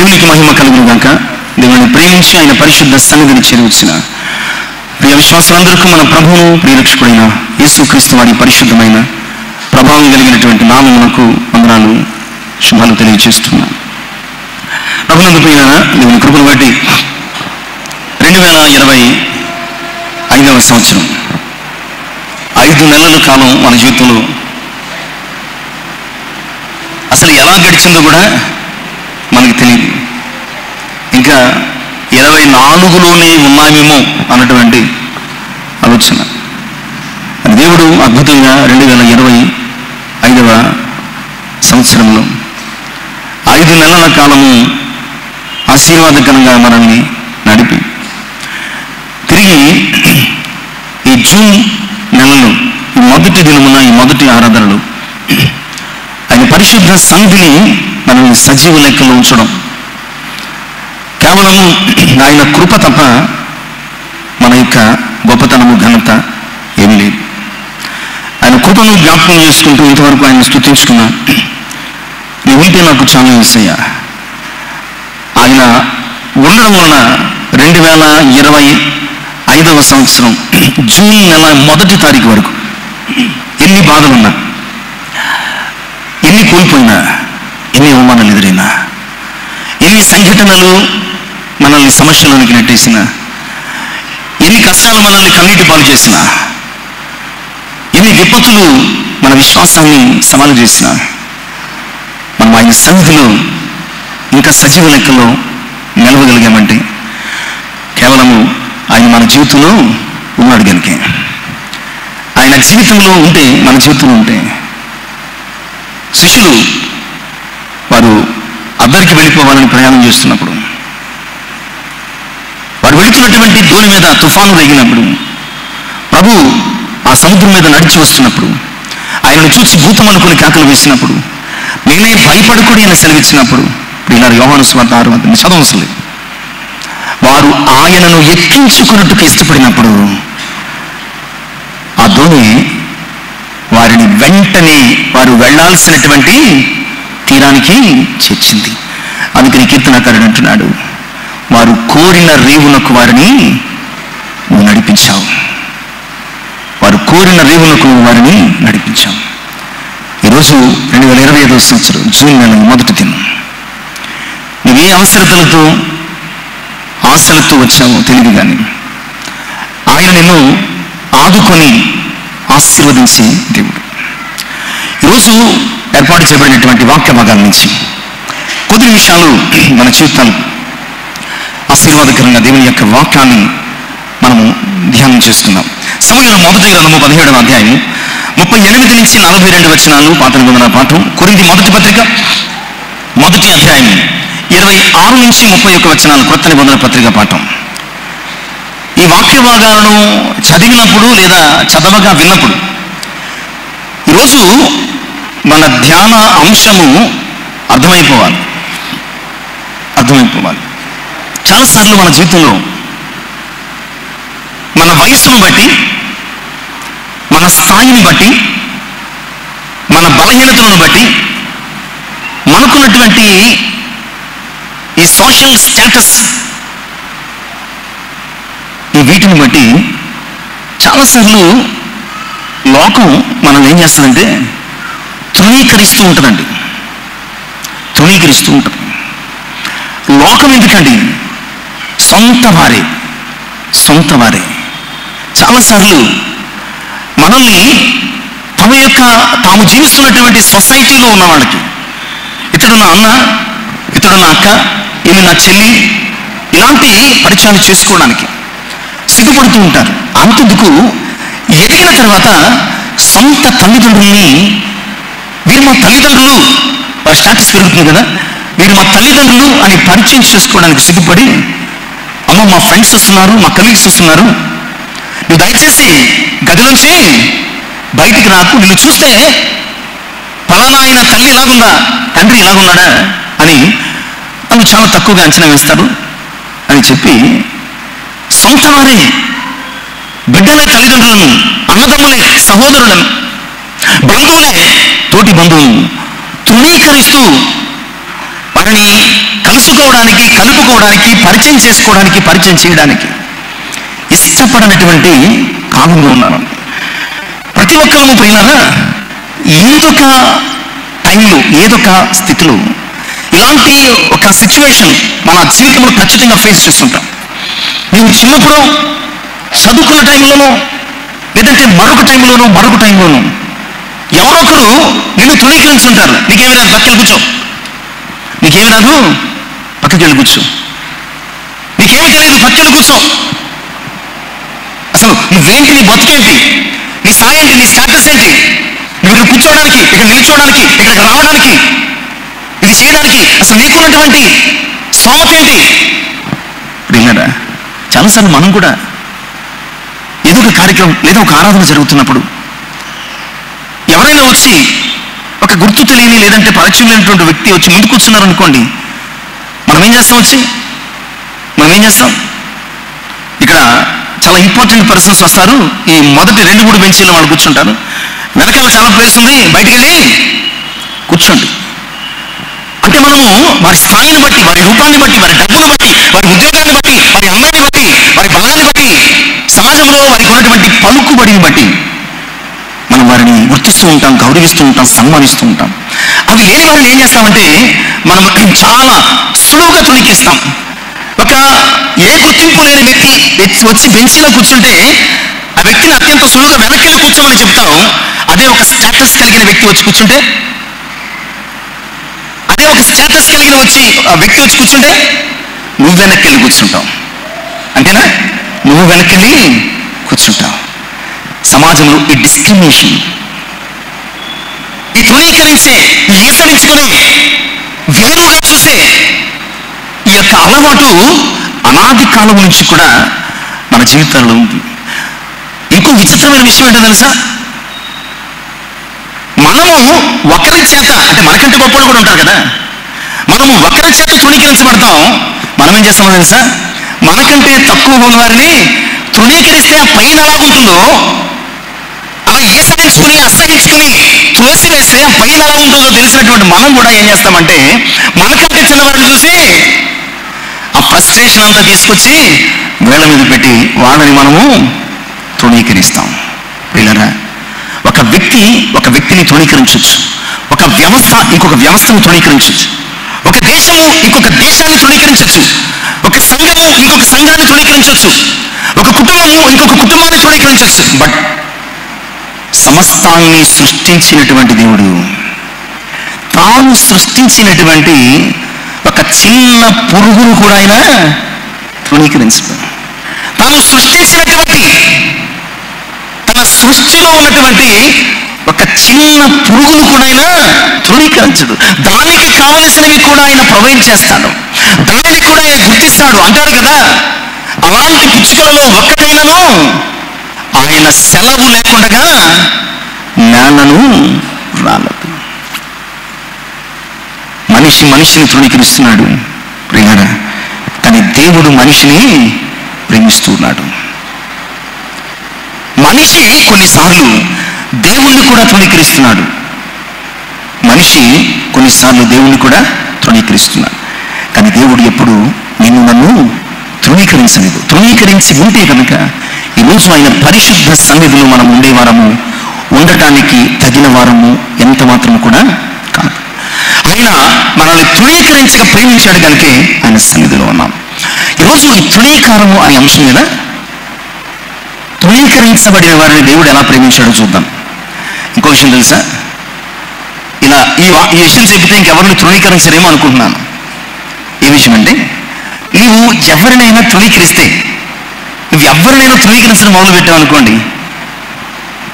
దేవునికి మహిమ కలుగును గాక. దేవుని ప్రేమించి ఆయన పరిశుద్ధ సన్నిధిని చేరువచ్చిన ప్రియ విశ్వాసులందరికీ మన ప్రభువును ప్రియరక్షకుడైన యేసుక్రీస్తు వారి పరిశుద్ధమైన ప్రభావం కలిగినటువంటి నామమునకు వందనాలు, శుభాలు తెలియజేస్తున్నాను. ప్రభునందు ప్రియులారా, దేవుని కృపను బట్టి 2025వ సంవత్సరం 5 నెలల కాలం మన జీవితంలో అసలు ఎలా గడిచిందో కూడా మనకి తెలియదు. ఇంకా 24లోనే ఉన్నామేమో అన్నటువంటి ఆలోచన. దేవుడు అద్భుతంగా 2025వ సంవత్సరంలో 5 నెలల కాలము ఆశీర్వాదకరంగా మనల్ని నడిపి తిరిగి ఈ జూన్ నెలలో ఈ మొదటి దినమున ఈ మొదటి ఆరాధనలు ఆయన పరిశుద్ధ సన్నిధిని మనల్ని సజీవ లెక్కలో ఉంచడం కేవలము ఆయన కృప తప్ప మన యొక్క గొప్పతనము ఘనత ఏమి లేదు. ఆయన కృపను జ్ఞాపకం చేసుకుంటూ ఇంతవరకు ఆయన స్తుతించుకున్నా. నీ ఉంటే నాకు చాలా యేసయ్యా. ఆయన ఉండడం వలన 2025వ సంవత్సరం జూన్ నెల 1వ తారీఖు వరకు ఎన్ని బాధలున్నా, ఎన్ని కోల్పోయినా, ఎన్ని అవమానాలు ఎదురైనా, ఎన్ని సంఘటనలు మనల్ని సమస్యలోనికి నెట్టేసిన, ఎన్ని కష్టాలు మనల్ని కన్నీటి పాలు చేసిన, ఎన్ని విపత్తులు మన విశ్వాసాన్ని సవాలు చేసిన, మనం ఆయన సన్నిధిలో ఇంకా సజీవ లెక్కలో నిలవగలిగామంటే కేవలము ఆయన మన జీవితంలో ఉన్నాడు కనుకే. ఆయన జీవితంలో ఉంటే, మన జీవితంలో ఉంటే శిష్యులు వారు అద్దరికి వెళ్ళిపోవాలని ప్రయాణం చేస్తున్నప్పుడు, వారు వెళుతున్నటువంటి దోణి మీద తుఫాను రేగినప్పుడు, ప్రభు ఆ సముద్రం మీద నడిచి వస్తున్నప్పుడు, ఆయనను చూసి భూతం అనుకుని కేకలు వేసినప్పుడు, నేనే భయపడకూడదు అని సెలవిచ్చినప్పుడు, ఇలా యోహాను సువార్త 6 చదవసలే, వారు ఆయనను ఎక్కించుకున్నట్టుకు ఇష్టపడినప్పుడు ఆ దోణి వారిని వెంటనే వారు వెళ్లాల్సినటువంటి తీరానికి చేర్చింది. అందుకని కీర్తనకారుడు అంటున్నాడు, వారు కోరిన రేవునకు వారిని నువ్వు నడిపించావు. వారు కోరిన రేవునకు వారిని నడిపించావు. ఈరోజు 2025వ సంవత్సరం జూన్ నెల 1వ దినం. నువ్వే అవసరతలతో ఆశలతో వచ్చావో తెలియదు, కానీ ఆయన నిన్ను ఆదుకొని ఆశీర్వదించే దేవుడు. ఈరోజు ఏర్పాటు చేయబడినటువంటి వాక్య భాగాల నుంచి కొద్ది నిమిషాలు మన జీవితాలు ఆశీర్వాదకరంగా దేవుని యొక్క వాక్యాన్ని మనము ధ్యానం చేసుకుందాం. సమూయేలు మొదటి గ్రంథము 17వ అధ్యాయం 38 నుంచి 42 వచనాలు పాత నిబంధన పాఠం. కొరింథీ మొదటి పత్రిక 1వ అధ్యాయం 26 నుంచి 31 వచనాలు కొత్త నిబంధన పత్రిక పాఠం. ఈ వాక్య భాగాలను చదివినప్పుడు లేదా చదవగా విన్నప్పుడు ఈరోజు మన ధ్యాన అంశము అర్థమైపోవాలి. చాలాసార్లు మన జీవితంలో మన వయస్సును బట్టి, మన స్థాయిని బట్టి, మన బలహీనతలను బట్టి, మనకున్నటువంటి ఈ సోషల్ స్టేటస్, ఈ వీటిని బట్టి చాలాసార్లు లోకం మనం ఏం చేస్తుందంటే తృణీకరిస్తూ ఉంటుందండి. లోకం ఎందుకండి? సొంత వారే చాలాసార్లు మనల్ని తాము జీవిస్తున్నటువంటి సొసైటీలో ఉన్న వాళ్ళకి, ఇతడు నా అన్న, ఇతడు నా అక్క, ఈమె నా చెల్లి, ఇలాంటి పరిచయాలు చేసుకోవడానికి సిగ్గుపడుతూ ఉంటారు. అంతెందుకు, ఎదిగిన తర్వాత సొంత తల్లిదండ్రుల్ని వీరు మా తల్లిదండ్రులు, వారి స్టేటస్ పెరుగుతుంది కదా, వీరు మా తల్లిదండ్రులు అని పరిచయం చేసుకోవడానికి సిగ్గుపడి, అమ్మ మా ఫ్రెండ్స్ వస్తున్నారు, మా కలీగ్స్ వస్తున్నారు, నువ్వు దయచేసి గది నుంచి బయటికి రాకు, నిన్ను చూస్తే ఫలానా ఆయన తల్లి ఇలాగుందా, తండ్రి ఇలాగున్నాడా అని నన్ను చాలా తక్కువగా అంచనా వేస్తారు అని చెప్పి సొంత వారే, బిడ్డలే తల్లిదండ్రులను, అన్నదమ్ములే సహోదరులను, బంధువులే తోటి బంధువులను తృణీకరిస్తూ వారిని కలుసుకోవడానికి కలుపుకోవడానికి, పరిచయం చేసుకోవడానికి, పరిచయం చేయడానికి ఇష్టపడనటువంటి కాలంలో ఉన్నాను. ప్రతి ఒక్కరూ ప్రియులారా ఏదొక టైంలో, ఏదొక స్థితిలో ఇలాంటి ఒక సిచ్యువేషన్ మన జీవితంలో ఖచ్చితంగా ఫేస్ చేస్తుంటాం. నువ్వు చిన్నప్పుడు చదువుకున్న టైంలోనూ, లేదంటే మరొక టైంలోనూ ఎవరో ఒకరు నిన్ను తృణీకరించుంటారు. నీకేమి రాదు, పక్కకి కూర్చో, నీకేమి రాదు, పక్కకి వెళ్ళి కూర్చో, నీకేమి తెలియదు, పక్కకి కూర్చో, అసలు నువ్వేంటి, నీ బతుకేంటి, నీ స్థాయి ఏంటి, నీ స్టాటస్ ఏంటి, నువ్వు ఇక్కడ కూర్చోవడానికి, ఇక్కడ నిల్చోవడానికి, ఇక్కడికి రావడానికి, ఇది చేయడానికి అసలు నీకున్నటువంటి స్తోమత ఏంటి? ప్రియులారా చాలాసార్లు మనం కూడా ఏదో ఒక కార్యక్రమం లేదా ఒక ఆరాధన జరుగుతున్నప్పుడు ఎవరైనా వచ్చి ఒక గుర్తు తెలియని లేదంటే పరిచయం లేనటువంటి వ్యక్తి వచ్చి ముందు కూర్చున్నారు అనుకోండి, మనం ఏం చేస్తాం? ఇక్కడ చాలా ఇంపార్టెంట్ పర్సన్స్ వస్తారు, ఈ మొదటి 2-3 బెంచీలో వాళ్ళు కూర్చుంటారు, వెనకాల చాలా ప్లేస్ ఉంది, బయటికి వెళ్ళి కూర్చోండి. అంటే మనము వారి స్థాయిని బట్టి, వారి రూపాన్ని బట్టి, వారి డబ్బును బట్టి, వారి ఉద్యోగాన్ని బట్టి, వారి అందాన్ని బట్టి, వారి బలాన్ని బట్టి, సమాజంలో వారికి ఉన్నటువంటి పలుకుబడిని బట్టి మనం వారిని గుర్తిస్తూ ఉంటాం, గౌరవిస్తూ ఉంటాం, సన్మానిస్తూ ఉంటాం. అవి లేని వారిని ఏం చేస్తామంటే మనం చాలా సులువుగా తృణీకరిస్తాం. ఒక ఏ గుర్తింపు లేని వ్యక్తి వచ్చి బెంచీలో కూర్చుంటే ఆ వ్యక్తిని అత్యంత సులువుగా వెనక్కి కూర్చోమని చెప్తాం. అదే ఒక స్టేటస్ కలిగిన వ్యక్తి వచ్చి కూర్చుంటే, నువ్వు వెనక్కి వెళ్ళి కూర్చుంటావు. అంతేనా? నువ్వు వెనక్కి వెళ్ళి కూర్చుంటావు. సమాజంలో ఈ డిస్క్రిమినేషన్, ఈ తృణీకరించే, ఈసరించుకుని వేరుగా చూసే ఈ యొక్క అలవాటు అనాది కాలం నుంచి కూడా మన జీవితాల్లో ఉంది. ఇంకో విచిత్రమైన విషయం ఏంటో తెలుసా? మనము ఒకరి చేత, అంటే మనకంటే గొప్పలు కూడా ఉంటారు కదా, మనము ఒకరి చేత తృణీకరించబడతాం. మనం ఏం చేస్తామో తెలుసా? మనకంటే తక్కువ ఉన్న వారిని తృణీకరిస్తే ఆ పైన ఎలాగుంటుందో అలా ఈసరించుకుని, అసహించుకుని, త్రోసివేస్తే ఆ పైన ఎలా ఉంటుందో తెలిసినటువంటి మనం కూడా ఏం చేస్తామంటే మనకంటే చిన్నవారిని చూసి ఆ ఫ్రస్ట్రేషన్ అంతా తీసుకొచ్చి వేళ్ళ మీద పెట్టి వాళ్ళని మనము తృణీకరిస్తాం. పిల్లరా, ఒక వ్యక్తిని తృణీకరించవచ్చు, ఒక వ్యవస్థ ఇంకొక వ్యవస్థను తృణీకరించవచ్చు, ఒక దేశము ఇంకొక దేశాన్ని తృణీకరించవచ్చు, ఒక సంఘము ఇంకొక సంఘాన్ని తృణీకరించవచ్చు, ఒక కుటుంబము ఇంకొక కుటుంబాన్ని తృణీకరించవచ్చు. బట్ సమస్తాన్ని సృష్టించినటువంటి దేవుడు, తాను సృష్టించినటువంటి ఒక చిన్న పురుగును కూడా ఆయన తృణీకరించడు. తాను సృష్టించినటువంటి తన సృష్టిలో ఉన్నటువంటి ఒక చిన్న పురుగును కూడా ఆయన తృణీకరించడు. దానికి కావలసినవి కూడా ఆయన ప్రొవైడ్ చేస్తాడు, దానిని కూడా ఆయన గుర్తిస్తాడు. అంటారు కదా, అలాంటి పిచ్చుకలలో ఒక్కటైనను ఆయన సెలవు లేకుండా నేలను రాలదు. మనిషిని తృణీకరిస్తున్నాడు ప్రియులారా, కానీ దేవుడు మనిషిని ప్రేమిస్తున్నాడు. మనిషి కొన్నిసార్లు దేవుణ్ణి కూడా తృణీకరిస్తున్నాడు. కానీ దేవుడు ఎప్పుడు నన్ను తృణీకరించలేదు. తృణీకరించి ఉంటే కనుక ఈరోజు ఆయన పరిశుద్ధ సన్నిధిలో మనం ఉండటానికి తగిన వారము ఎంత మాత్రం కూడా కాదు. ఆయన మనల్ని తృణీకరించక ప్రేమించాడు కనుకే ఆయన సన్నిధిలో ఉన్నాం. ఈరోజు ఈ తృణీకారము అనే అంశం మీద, తృణీకరించబడిన వారిని దేవుడు ఎలా ప్రేమించాడో చూద్దాం. ఇంకో విషయం తెలుసా? ఇలా ఈ విషయం చెబితే ఇంకెవరిని తృణీకరించరేమో అనుకుంటున్నాను. ఏ విషయం అంటే, నువ్వు ఎవరినైనా తృణీకరించడం మొదలు పెట్టావు అనుకోండి,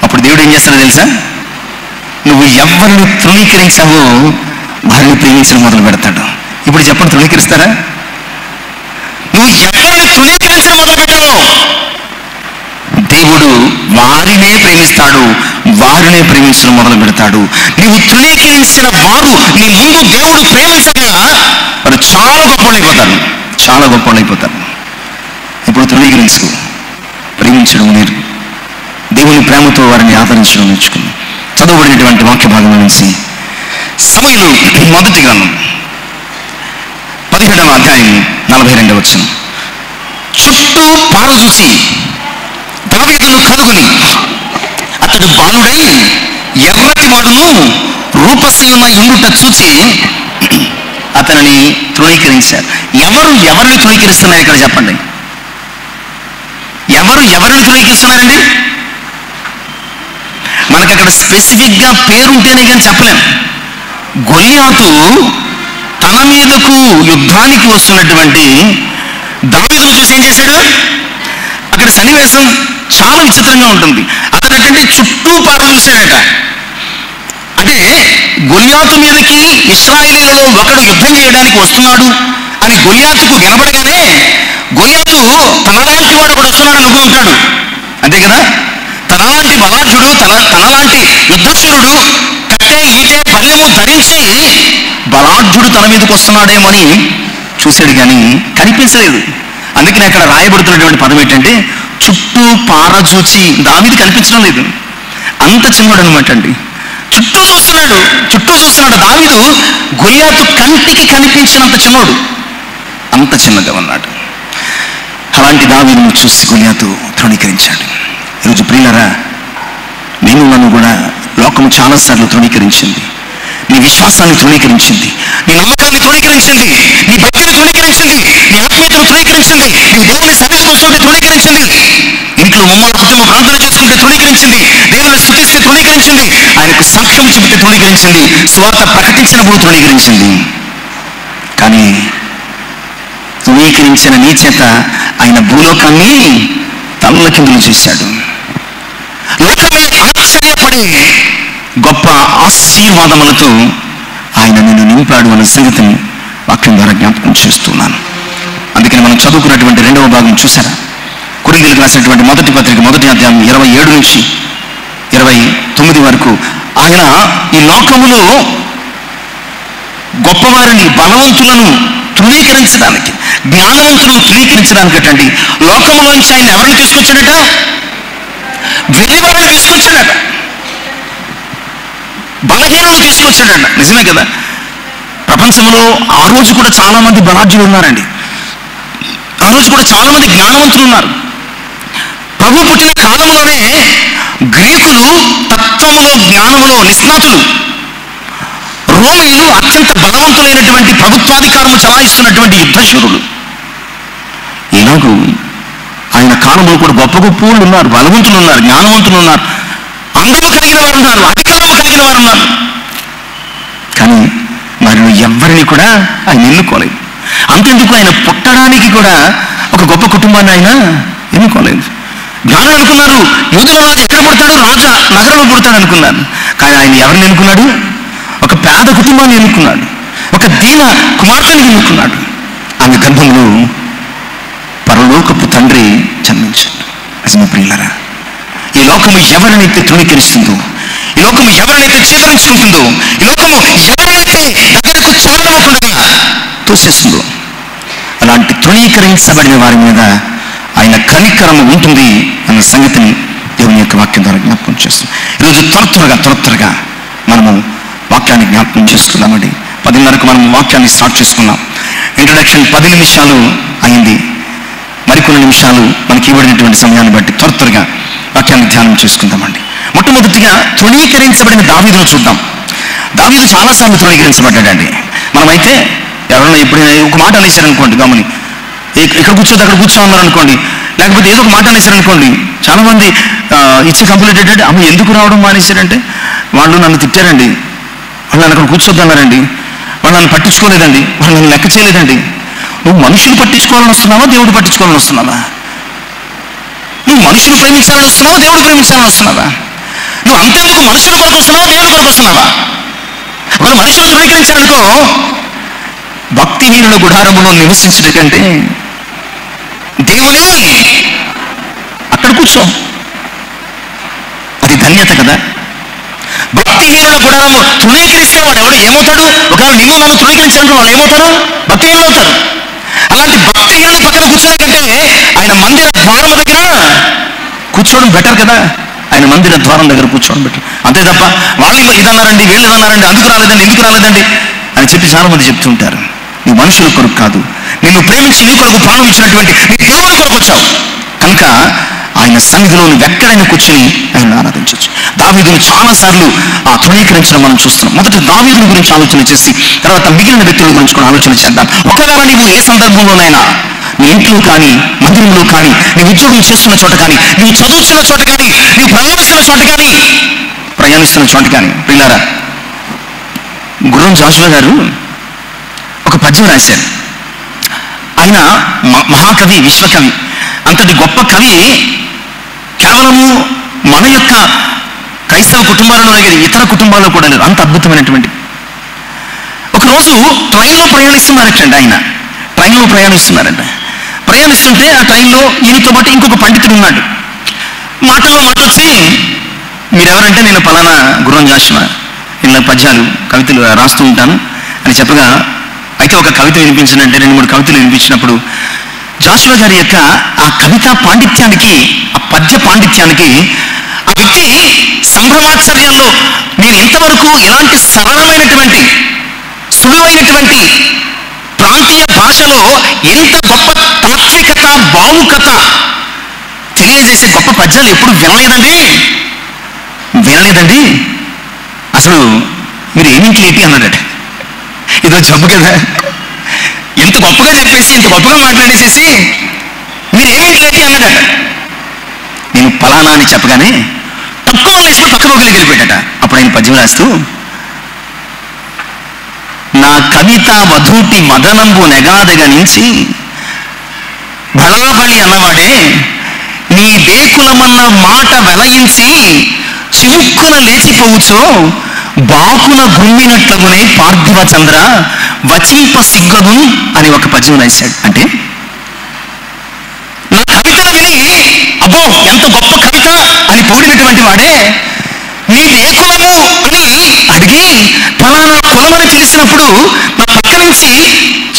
అప్పుడు దేవుడు ఏం చేస్తాడో తెలుసా? నువ్వు ఎవరిని తృణీకరించావో వారిని ప్రేమించడం మొదలు పెడతాడు. ఇప్పుడు చెప్పండి, తృణీకరిస్తారా? నువ్వు ఎవరిని తృణీకరించడం మొదలు పెట్టావో దేవుడు వారినే ప్రేమిస్తాడు, వారినే ప్రేమించడం మొదలు పెడతాడు. నీవు తృణీకరించిన వారు నీ ముందు దేవుడు ప్రేమించగా వారు చాలా గొప్పవాళ్ళైపోతారు. ఇప్పుడు తృణీకరించు, ప్రేమించడం నేర్చు. దేవుని ప్రేమతో వారిని ఆదరించడం నేర్చుకుని చదవబడినటువంటి వాక్య భాగం నుంచి సమూయేలు మొదటి గ్రంథం 17వ అధ్యాయం 42వ వచనం. చుట్టూ పార చూసి దావీదును కనుగొని అతడు బాలుడై ఎర్రటి వాడును రూపశీలమై ఉండుట చూచి అతనిని తృణీకరించారు. ఎవరిని తృణీకరిస్తున్నారు ఇక్కడ చెప్పండి? ఎవరిని తృణీకరిస్తున్నారండి? మనకి అక్కడ స్పెసిఫిక్గా పేరుంటేనే కానీ చెప్పలేం. గొలియాతు తన మీదకు యుద్ధానికి వస్తున్నటువంటి దావీదును చూసి ఏం చేశాడు? అక్కడ సన్నివేశం చాలా విచిత్రంగా ఉంటుంది. అతడంటే చుట్టూ పార చూశాడట. అంటే గొలియాతు మీదకి ఇశ్రాయేలీయులలో ఒకడు యుద్ధం చేయడానికి వస్తున్నాడు అని గొలియాతుకు వినబడగానే గొలియాతు తనలాంటి వాడు ఒకడు వస్తున్నాడు అనుకుంటాడు. అంతే కదా? తనలాంటి బలాఢ్యుడు, తనలాంటి యుద్ధశూరుడు కట్టే ఈటే బల్లెము ధరించి బలాఢ్యుడు తన మీదకి వస్తున్నాడేమో అని చూశాడు, కానీ కనిపించలేదు. అందుకని అక్కడ రాయబడుతున్నటువంటి పదం ఏంటంటే చుట్టూ పారజూచి. దావీదు కనిపించడం లేదు, అంత చిన్నవాడు అనమాట అండి. చుట్టూ చూస్తున్నాడు. దావీదు గొలియాతు కంటికి కనిపించినంత చిన్నోడు, అంత చిన్నగా ఉన్నాడు. అలాంటి దావీదును చూసి గొలియాతు తృణీకరించాడు. ఈరోజు ప్రియులారా, నేను నన్ను కూడా లోకము చాలాసార్లు తృణీకరించింది. నీ విశ్వాసాన్ని తృణీకరించింది, నీ నమ్మకాన్ని తృణీకరించింది, నీ భక్తిని తృణీకరించింది, నీ ఆత్మీయతను తృణీకరించింది, నీ దేవుని సన్నిధికి వస్తుంటే తృణీకరించింది, ఇంట్లో ముమ్మూర్తము ప్రార్థన చేసుకుంటే తృణీకరించింది, దేవుని స్తుతిస్తే తృణీకరించింది, ఆయనకు సాక్ష్యం చెబితే తృణీకరించింది, స్వార్థ ప్రకటించినప్పుడు తృణీకరించింది. కానీ తృణీకరించిన నీ చేత ఆయన భూలోకాన్ని తల్లకిందులు చేశాడు. లోకమే ఆశ్చర్యపడి గొప్ప ఆశీర్వాదములతో ఆయన నిన్ను నింపాడు అన్న సంగతిని వాక్యం ద్వారా జ్ఞాపకం చేస్తున్నాను. అందుకని మనం చదువుకున్నటువంటి 2వ భాగం చూసారా? కొరింథీయులకు రాసినటువంటి మొదటి పత్రిక 1వ అధ్యాయం 27 నుంచి 29 వరకు ఆయన ఈ లోకములో గొప్పవారిని, బలవంతులను తృణీకరించడానికి, జ్ఞానవంతులను తృణీకరించడానికి అటండి లోకములోంచి ఆయన ఎవరిని తీసుకొచ్చాడట? వెర్రివారిని తీసుకొచ్చాడట, బలహీనులను తీసుకొచ్చాడట. నిజమే కదా? ప్రపంచంలో ఆ రోజు కూడా చాలా మంది బలాఢ్యులు ఉన్నారండి. ఆ రోజు కూడా చాలా మంది జ్ఞానవంతులు ఉన్నారు. ప్రభు పుట్టిన కాలంలోనే గ్రీకులు తత్వములో, జ్ఞానములో నిష్ణాతులు, రోమీయులు అత్యంత బలవంతులైనటువంటి ప్రభుత్వాధికారము చలాయిస్తున్నటువంటి యుద్ధశూరులు. ఇలాగూ ఆయన కాలంలో కూడా గొప్ప గొప్ప వాళ్ళు ఉన్నారు, బలవంతులు ఉన్నారు, జ్ఞానవంతులు ఉన్నారు, అందరూ కలిగిన వారు ఉన్నారు, అధికారం కలిగిన వారు ఉన్నారు. కానీ వారిని ఎవరిని కూడా ఆయన ఎన్నుకోలేదు. అంతెందుకు, ఆయన పుట్టడానికి కూడా ఒక గొప్ప కుటుంబాన్ని ఆయన ఎన్నుకోలేదు. జ్ఞానం అనుకున్నారు, యూదుల రాజు ఎక్కడ పుడతాడు? రాజా నగరంలో పుడతాడు అనుకున్నారు. కానీ ఆయన ఎవరిని ఎన్నుకున్నాడు? ఒక పేద కుటుంబాన్ని ఎన్నుకున్నాడు, ఒక దీన కుమార్తెని ఎన్నుకున్నాడు. ఆమె గర్భంలో పరలోకపు తండ్రి జన్మించాడు. నిజమే ప్రియులారా, ఈ లోకము ఎవరినైతే తృణీకరిస్తుందో, ఈ లోకము ఎవరినైతే చేదరించుకుంటుందో, ఈ లోకము ఎవరినైతే దగ్గరకు చేరకుండా తోసేస్తుందో, అలాంటి తృణీకరించబడిన వారి మీద ఆయన కనికరము ఉంటుంది అన్న సంగతిని దేవుని యొక్క వాక్యం ద్వారా జ్ఞాపకం చేస్తాం. ఈరోజు త్వరగా మనము వాక్యాన్ని జ్ఞాపకం చేసుకున్నామండి. 10:30కు మనం వాక్యాన్ని స్టార్ట్ చేసుకున్నాం. ఇంట్రడక్షన్ 10 నిమిషాలు అయింది. మరికొన్ని నిమిషాలు మనకి ఇవ్వబడినటువంటి సమయాన్ని బట్టి త్వరగా వాక్యాన్ని ధ్యానం చేసుకుందామండి. మొట్టమొదటిగా తృణీకరించబడిన దావీదును చూద్దాం. దావీదు చాలాసార్లు తృణీకరించబడ్డాడండి. మనమైతే ఎవరైనా ఎప్పుడైనా ఒక మాట అనేసారనుకోండి, గమని ఇక్కడ కూర్చోద్దు అక్కడ కూర్చో అన్నారనుకోండి, లేకపోతే ఏదో ఒక మాట అనేసారనుకోండి, చాలామంది ఇచ్చి కంప్లీట్ అయ్యాడు, అమ్మ ఎందుకు రావడం మానేశారంటే వాళ్ళు నన్ను తిట్టారండి, వాళ్ళు నన్ను అక్కడ కూర్చోద్దు అన్నారండి, వాళ్ళు నన్ను పట్టించుకోలేదండి, వాళ్ళు నన్ను లెక్క చేయలేదండి. నువ్వు మనుషులు పట్టించుకోవాలని వస్తున్నావా, దేవుడు పట్టించుకోవాలని వస్తున్నావా? నువ్వు మనుషులు ప్రేమించాలని వస్తున్నావా, దేవుడు ప్రేమించాలని వస్తున్నావా? నువ్వు అంతేందుకు మనుషుల కొరకు వస్తున్నావా, దేవుడి కొరకు వస్తున్నావా? ఒకవేళ మనుషులు ధృవీకరించాలనుకో, భక్తిహీనుల గుడారములో నివసించడం కంటే దేవుని అక్కడ కూర్చో, అది ధన్యత కదా. భక్తిహీనుల గుడారము తృణీకరిస్తే వాడు ఎవడు ఏమవుతాడు? ఒకవేళ నిన్ను నన్ను తృణీకరించాలంటే వాళ్ళు ఏమవుతారు? భక్తిహీనులు అవుతారు. అలాంటి భక్తిహీనుల పక్కన కూర్చోనే కంటే ఆయన మందిర ద్వారం దగ్గర కూర్చోవడం బెటర్ కదా. ఆయన మందిర ద్వారం దగ్గర కూర్చోవడం బెటర్. అంతే తప్ప వాళ్ళు ఇదన్నారండి, వీళ్ళు ఇదన్నారండి, అందుకు రాలేదండి, ఎందుకు రాలేదండి అని చెప్పి చాలా మంది చెప్తుంటారు. నువ్వు మనుషుల కొరకు కాదు, నిన్ను ప్రేమించి నీ కొరకు ప్రాణం ఇచ్చినటువంటి నీ దేవుని కొరకు వచ్చావు కనుక ఆయన సన్నిధిలో నువ్వు ఎక్కడైనా కూర్చొని ఆయన ఆరాధించవచ్చు. దావీదును చాలాసార్లు తృణీకరించడం మనం చూస్తున్నాం. మొదట దావీదుని గురించి ఆలోచన చేసి తర్వాత మిగిలిన వ్యక్తుల గురించి కూడా ఆలోచన చేద్దాం. ఒకవేళ నీవు ఏ సందర్భంలోనైనా నీ ఇంట్లో కానీ, మందిరంలో కానీ, నీ ఉద్యోగం చేస్తున్న చోట కానీ, నీవు చదువుతున్న చోట కానీ, నీవు ప్రయాణిస్తున్న చోట కానీ పిల్లారా, గుర్రం జాషువా గారు ఒక పద్యం రాశారు. ఆయన మహాకవి, విశ్వకవి, అంతటి గొప్ప కవి కేవలము మన యొక్క క్రైస్తవ కుటుంబాలలోనే కాదు, ఇతర కుటుంబాల్లో కూడా లేదు. అంత అద్భుతమైనటువంటి. ఒకరోజు ట్రైన్లో ప్రయాణిస్తున్నారంట. ప్రయాణిస్తుంటే ఆ ట్రైన్లో ఈయనతో పాటు ఇంకొక పండితుడు ఉన్నాడు. మాటలో మాట వచ్చి, మీరెవరంటే నేను పలానా గుర్రం జాషువా, ఇలా పద్యాలు కవితలు రాస్తూ ఉంటాను అని చెప్పగా, అయితే ఒక కవిత వినిపించినంటే 2-3 కవితలు వినిపించినప్పుడు జాషువా గారి యొక్క ఆ కవితా పాండిత్యానికి, ఆ పద్య పాండిత్యానికి ఆ వ్యక్తి సంభ్రమాశ్చర్యాల్లో నేను ఇంతవరకు ఇలాంటి సరళమైనటువంటి సులువైనటువంటి ప్రాంతీయ భాషలో ఎంత గొప్ప తాత్వికత, భావుకత తెలియజేసే గొప్ప పద్యాలు ఎప్పుడు వినలేదండి. అసలు మీరు ఏమిటి ఏంటి అన్నాడట. ఇదో జబ్బు కదా, ఎంత గొప్పగా చెప్పేసి ఇంత గొప్పగా మాట్లాడేసేసి మీరు ఏమిటి ఏంటి అన్నాడట. నేను పలానా అని చెప్పగానే తక్కువ వేసుకుని పక్క పక్కకి వెళ్ళిపోయాడట. అప్పుడు ఆయన పద్యం రాస్తూ, నా కవిత వధూటి మదనంబు నెగాదగనించి బళాబళి అన్నవాడే నీ బేకులమన్న మాట వెలయించి చివుక్కున లేచిపోవచ్చో బాకున గుమ్మినట్లగునే పార్థివ చంద్ర వచింప సిగ్గను అని ఒక పద్యం రాశాడు. అంటే నా కవితను విని అబ్బో ఎంత గొప్ప కవిత అని పొగిడినటువంటి వాడే నీ ఏ కులము అని అడిగి ఫలానా కులమని తెలిసినప్పుడు నా పక్క నుంచి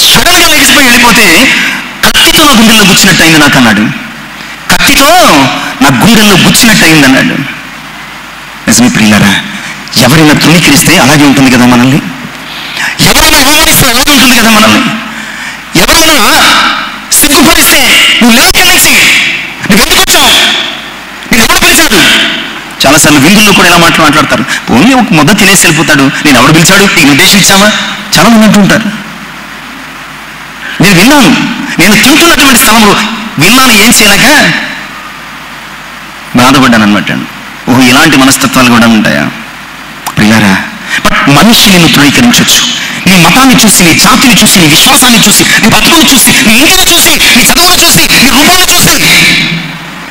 సడన్ గా లేచిపోయి వెళ్ళిపోతే కత్తితో నా గుండెల్లో గుచ్చినట్టయింది నాకు అన్నాడు. కత్తితో నా గుండెల్లో గుచ్చినట్టయింది అన్నాడు. నిజమే ప్రియులారా, ఎవరైనా తృణీకరిస్తే అలాగే ఉంటుంది కదా మనల్ని, ఎవరైనా అవమానిస్తే అలాగే ఉంటుంది కదా మనల్ని, ఎవరైనా సిగ్గుపరిస్తే నువ్వు లేక నుంచి నువ్వెందుకు వచ్చావు, నేను ఎవరు పిలిచాడు. చాలాసార్లు విందుల్లో కూడా ఇలా మాట్లాడతారు, ఓన్లీ ఒక ముద్ద తినేసి వెళ్ళిపోతాడు, నేను ఎవడు పిలిచాడు, నీకు నిర్దేశం ఇచ్చావా, చాలా మంది అంటూ ఉంటారు. నేను విన్నాను, నేను తింటున్నటువంటి స్థలంలో విన్నాను, ఏం చేయలేక బాధపడ్డాను అనమాట. ఓహో, ఇలాంటి మనస్తత్వాలు కూడా ఉంటాయా ప్రియారా? బట్ మనిషి నిన్ను తృణీకరించవచ్చు. నీ మతాన్ని చూసి, నీ జాతిని చూసి, నీ విశ్వాసాన్ని చూసి, నీ బతుకును చూసి, నీ ఇంటిని చూసి, నీ చదువును చూసి, నీ రూపాన్ని చూసి,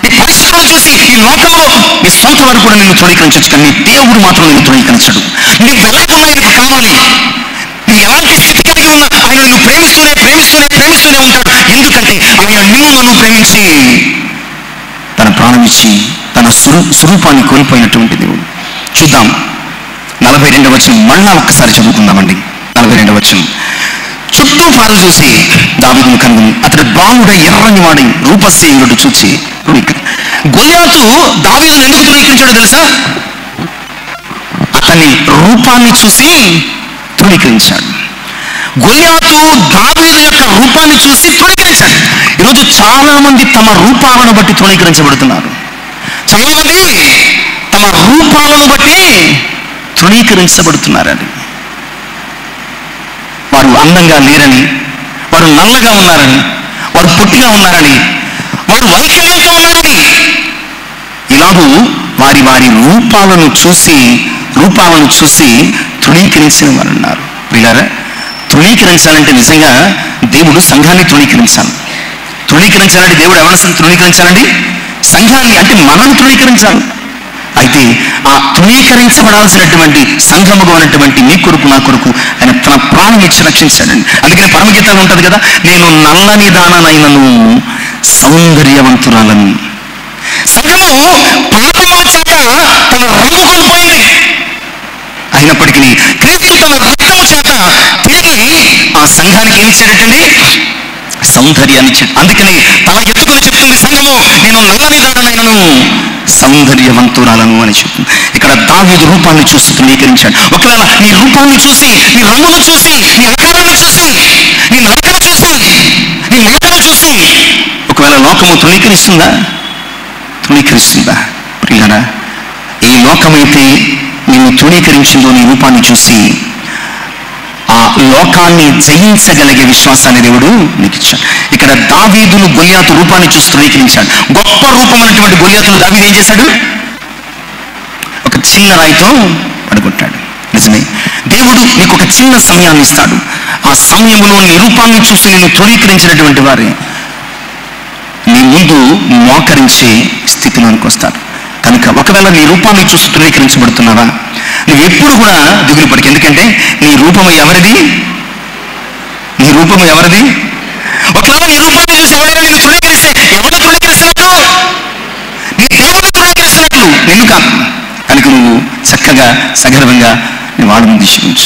నీ పరిస్థితులను చూసి, ఈ లోకంలో నీ సొంత వారు కూడా నిన్ను తృణీకరించవచ్చు. కానీ నీ దేవుడు మాత్రం నిన్ను తృణీకరించడు. నీకు ఎలాగున్నా ఆయనకు కావాలి, నువ్వు ఎలాంటి స్థితి కలిగి ఉన్నా ఆయన నిన్ను ప్రేమిస్తూనే ఉంటాడు. ఎందుకంటే ఆయన నిన్ను నన్ను ప్రేమించి తన ప్రాణం ఇచ్చి తన స్వరూపాన్ని కోల్పోయినటువంటి దేవుడు. చూద్దాం 42వ వచనం మళ్ళా ఒక్కసారి చదువుకుందామండి. 42వ వచనం, చుట్టూ పాలు చూసి దావీదును కనుగొని అతడు బాలుడై ఎర్రని వాడై రూపసేయుడు చూచి. గొల్యాతు దావీదును ఎందుకు తృణీకరించాడో తెలుసా? అతని రూపాన్ని చూసి తృణీకరించాడు. గొల్యాతు దావీదు యొక్క రూపాన్ని చూసి తృణీకరించాడు. ఈరోజు చాలా మంది తమ రూపాలను బట్టి తృణీకరించబడుతున్నారు. చాలా మంది తమ రూపాలను బట్టి తృణీకరించబడుతున్నారని. వారు అందంగా లేరని, వారు నల్లగా ఉన్నారని, వారు పొట్టిగా ఉన్నారని, వారు వైకల్యంతో ఉన్నారని, ఇలాగూ వారి వారి రూపాలను చూసి తృణీకరించిన వారు ఉన్నారు. పిల్లారా, తృణీకరించాలంటే నిజంగా దేవుడు సంఘాన్ని తృణీకరించాలి. తృణీకరించాలంటే దేవుడు ఎవరిని తృణీకరించాలండి? సంఘాన్ని, అంటే మనం తృణీకరించాలి. అయితే ఆ తృణీకరించబడాల్సినటువంటి సంఘముగా ఉన్నటువంటి నీ కొరకు నా కొరకు ఆయన తన ప్రాణం ఇచ్చి రక్షించాడండి. అందుకని పరమగీతాలు ఉంటుంది కదా, నేను నల్లని దాననైనను సౌందర్యవంతురాలను. సంఘము పాపముల చేత తన రంగు కోల్పోయింది. అయినప్పటికీ క్రీస్తు తన రక్తము చేత తిరిగి ఆ సంఘానికి ఏమి ఇచ్చాడటండి? సౌందర్యాన్ని ఇచ్చాడు. అందుకని తన ఎత్తుకుని చెప్తుంది సంఘము, నేను నల్లని దాననైనను సౌందర్యవంతురాలను అని చెప్తుంది. ఇక్కడ దావీదు రూపాన్ని చూసి తృణీకరించాడు. ఒకవేళ నీ రూపాన్ని చూసి, నీ రంగును చూసి, నీ ఆకారాన్ని చూసి, నీ నడకను చూసి, నీ మాటను చూసి ఒకవేళ లోకము తృణీకరిస్తుందా? ప్రియులారా, ఈ లోకమైతే నిన్ను తృణీకరించిందో నీ రూపాన్ని చూసి, ఆ లోకాన్ని జయించగలిగే విశ్వాసాన్ని దేవుడు నీకు ఇచ్చాడు. ఇక్కడ దావీదును గొల్యాతు రూపాన్ని చూసి తృణీకరించాడు. గొప్ప రూపమైనటువంటి గొల్యాతును దావీదు ఏం చేశాడు? ఒక చిన్న రాయితో పడగొట్టాడు. నిజమే, దేవుడు నీకు ఒక చిన్న సమయాన్ని ఇస్తాడు. ఆ సమయంలో నీ రూపాన్ని చూసి నిన్ను తృణీకరించినటువంటి వారే నీ ముందు మోకరించే స్థితిలోనికి వస్తారు. కనుక ఒకవేళ నీ రూపాన్ని చూసి తృణీకరించబడుతున్నావా, నువ్వు ఎప్పుడు కూడా దిగులు పడకు. ఎందుకంటే నీ రూపము ఎవరిది? నీ రూపము ఎవరిది? ఒకవేళ నీ రూపాన్ని చూసి ఎవరైనా నిన్ను తృణీకరిస్తే, ఎవరిని తృణీకరిస్తున్నట్లు? నీ దేవుని తృణీకరిస్తున్నట్లు, నిన్ను కాదు. కనుక నువ్వు చక్కగా సగర్వంగా నీ వాడు ముందు తీసుకుంటు.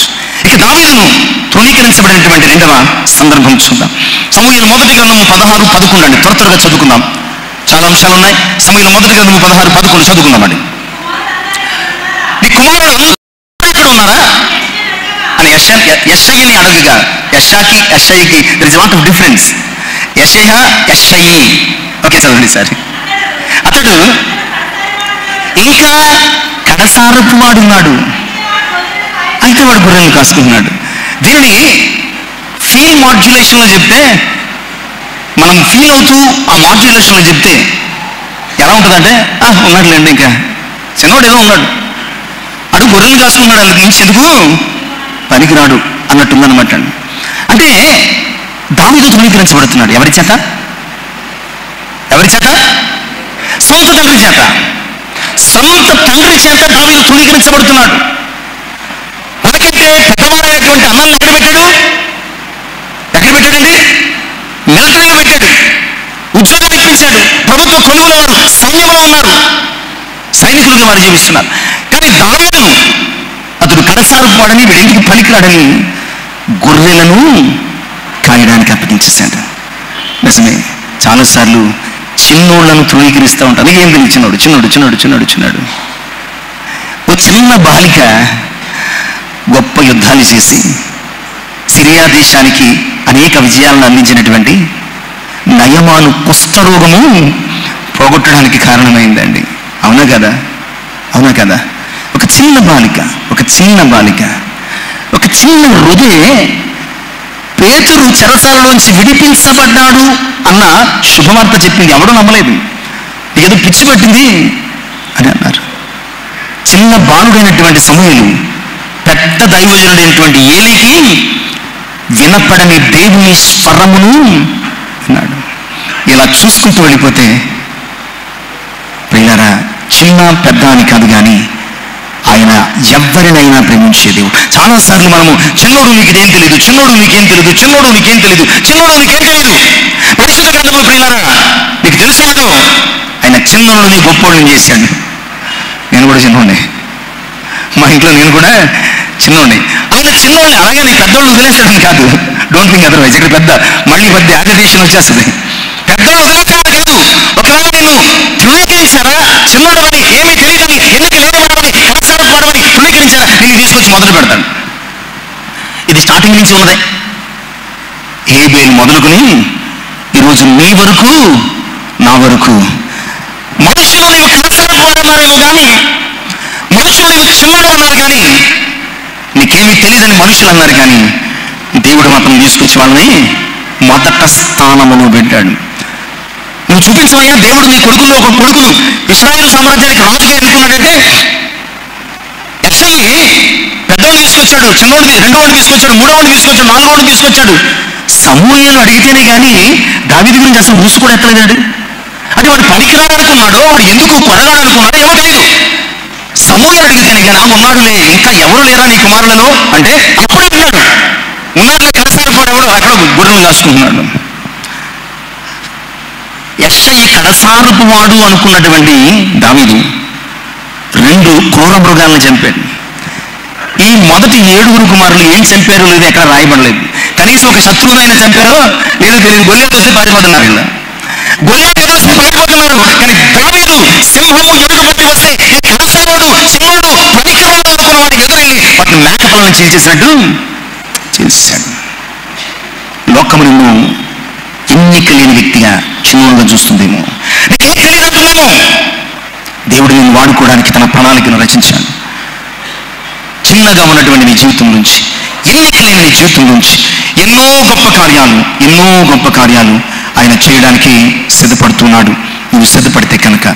ఇక దావీదును తృణీకరించబడినటువంటి రెండవ సందర్భం చూద్దాం. సమూయేలు మొదటి గ్రంథము 16-11 అండి. త్వరగా చదువుకుందాం, చాలా అంశాలు ఉన్నాయి. సమూయేలు మొదటి గ్రంథము 16-11 చదువుకుందామండి. నీ కుమారుడు ఇక్కడ ఉన్నారా అని యెషయిని అడగగా, యెషయికి there is lot of difference. యెషయి ఓకే చదవండి సార్. అతడు ఇంకా కడసారపు వాడున్నాడు, అయితే వాడు గొర్రెలు కాసుకుంటున్నాడు. దీనిని ఫీల్ మాడ్యులేషన్లో చెప్తే, మనం ఫీల్ అవుతూ ఆ మాడ్యులేషన్లో చెప్తే ఎలా ఉంటుందంటే, ఉన్నాడులేండి, ఇంకా చిన్నవాడు ఏదో ఉన్నాడు, అడు గొర్రెలు కాసుకున్నాడు, అందుకు మించి ఎందుకు పనికిరాడు అన్నట్టుందన్నమాట. అంటే దావీదు తృణీకరించబడుతున్నాడు. ఎవరి చేత? సొంత తండ్రి చేత. దావీదు తృణీకరించబడుతున్నాడు. మనకంటే పెద్దవాడైనటువంటి అన్నల్ని ఎక్కడ పెట్టాడండి? మిలిటరీలో పెట్టాడు, ఉద్యోగం ఇప్పించాడు, ప్రభుత్వ కొలువుల వారు సైన్యంలో ఉన్నారు, సైనికులుగా వారు జీవిస్తున్నారు. కానీ దావీదు అతడు కడసారపు వాడని, వీడింటికి పనికిరాడని గొర్రెలను కాయడానికి అప్పగించేశాడు. నిజమే, చాలాసార్లు చిన్నోళ్లను తృణీకరిస్తూ ఉంటారు. ఏం తెలియదు, చిన్నోడు. ఓ చిన్న బాలిక గొప్ప యుద్ధాలు చేసి సిరియా దేశానికి అనేక విజయాలను అందించినటువంటి నయమాను కుష్ఠరోగము పోగొట్టడానికి కారణమైందండి. అవునా కదా? ఒక చిన్న హృదయ పేతురు చెరసాలలోంచి విడిపించబడ్డాడు అన్న శుభవార్త చెప్పింది. ఎవడూ నమ్మలేదు. ఏదో పిచ్చి పట్టింది అని అన్నారు. చిన్న బాలుడైనటువంటి సమూయేలు పెద్ద దైవజనుడైనటువంటి ఏలీకి వినపడని దేవుని స్వరమును అన్నాడు. ఇలా చూసుకుంటూ వెళ్ళిపోతే ప్రియులారా, చిన్న పెద్ద అని కాదు, కానీ ఆయన ఎవరినైనా ప్రేమించే దేవుడు. చాలాసార్లు మనము చిన్నోడు నీకేం తెలియదు, పరిశుద్ధ గ్రంథంలో ప్రియులారా నీకు తెలుసు, ఆయన చిన్నోడిని గొప్పోడిని చేశాడు. నేను కూడా చిన్నోడిని, మా ఇంట్లో నేను కూడా చిన్నోడిని. ఆయన చిన్నోడిని అలాగని పెద్దోళ్ళు వదిలేసాడని కాదు, డోంట్ థింక్ అదర్వైజ్. ఇక్కడ మళ్ళీ యాజిటేషన్ వచ్చేస్తుంది. పెద్దోళ్ళు వదిలేసాడని కాదు, ఒకవేళ నేను తృణీకరించారా, చిన్నోడు అని, ఏమీ తెలియదని, ఎందుకు లేనివాడని, కడసారపు వాడని తృణీకరించారా, నేను తీసుకొచ్చి మొదలు పెడతాను. ఇది స్టార్టింగ్ నుంచి ఉన్నదే. హేబేలు మొదలుకొని ఈరోజు నీ వరకు, నా వరకు మనుషులు నీవు కడసారపు వాడన్నారేమో కానీ, మనుషులు నీవు చిన్నోడు అన్నారు కానీ, నీకేమీ తెలియదని మనుషులు అన్నారు కానీ, దేవుడు మాత్రం తీసుకొచ్చి వాళ్ళని మొదట స్థానమును పెట్టాడు. నువ్వు చూపించవయ్యా, దేవుడు నీ కొడుకుల్లో ఒక కొడుకును ఇశ్రాయేలు సామ్రాజ్యానికి రాజుగా ఎన్నుకున్నాడంటే, యెషయి పెద్దవాడిని తీసుకొచ్చాడు, చిన్నవాడిని, రెండోవాడిని తీసుకొచ్చాడు, మూడోవాడిని తీసుకొచ్చాడు, నాలుగోవాడిని తీసుకొచ్చాడు. సమూయేలు అడిగితేనే కానీ దావీదు గురించి అసలు ఊసు కూడా ఎత్తలేదాడు. అంటే వాడు పనికిరాడనుకున్నాడో, వాడు ఎందుకు కొరగాడనుకున్నాడో ఏమో తెలియదు. సమూయేలు అడిగితేనే కానీ ఉన్నాడులే, ఇంకా ఎవరు లేరా నీ కుమారులలో అంటే అప్పుడే ఉన్నాడులే, కడసారపు వాడు ఎవడో అక్కడ గొర్రెలు కాసుకుంటున్నాడు. యెషయి కడసారపు వాడు అనుకున్నటువంటి దావీదు 2 క్రూర మృగాలను చంపాడు. ఈ మొదటి 7 కుమారులు ఏం చంపారో లేదు, ఎక్కడ రాయబడలేదు. కనీసం ఒక శత్రువునైనా చంపారో లేదో తెలియదు. గొల్యాతు వస్తే పారిపోతున్నారు, ఇలా గొల్యాతు వస్తే పారిపోతున్నారు. కానీ దావీదు సింహము ఎదుట మేకలను పట్టి వస్తే ఈ కడసారోడు చిన్నోడు పనికిరాడు అనుకున్న వాడు ఎదురెళ్ళి వాటిని మేకపాలను చీల్చేసినట్టు చేశాడు. లోకము నిన్ను ఎన్నిక లేని వ్యక్తిగా చిన్నగా చూస్తుందేమో, నీకేం తెలియదు అంటున్నాము. దేవుడు నిన్ను వాడుకోవడానికి తన ప్రణాళికను రచించాడు. చిన్నగా ఉన్నటువంటి నీ జీవితం నుంచి, ఎన్నిక లేని నీ జీవితం నుంచి ఎన్నో గొప్ప కార్యాలు ఆయన చేయడానికి సిద్ధపడుతున్నాడు. నువ్వు సిద్ధపడితే కనుక.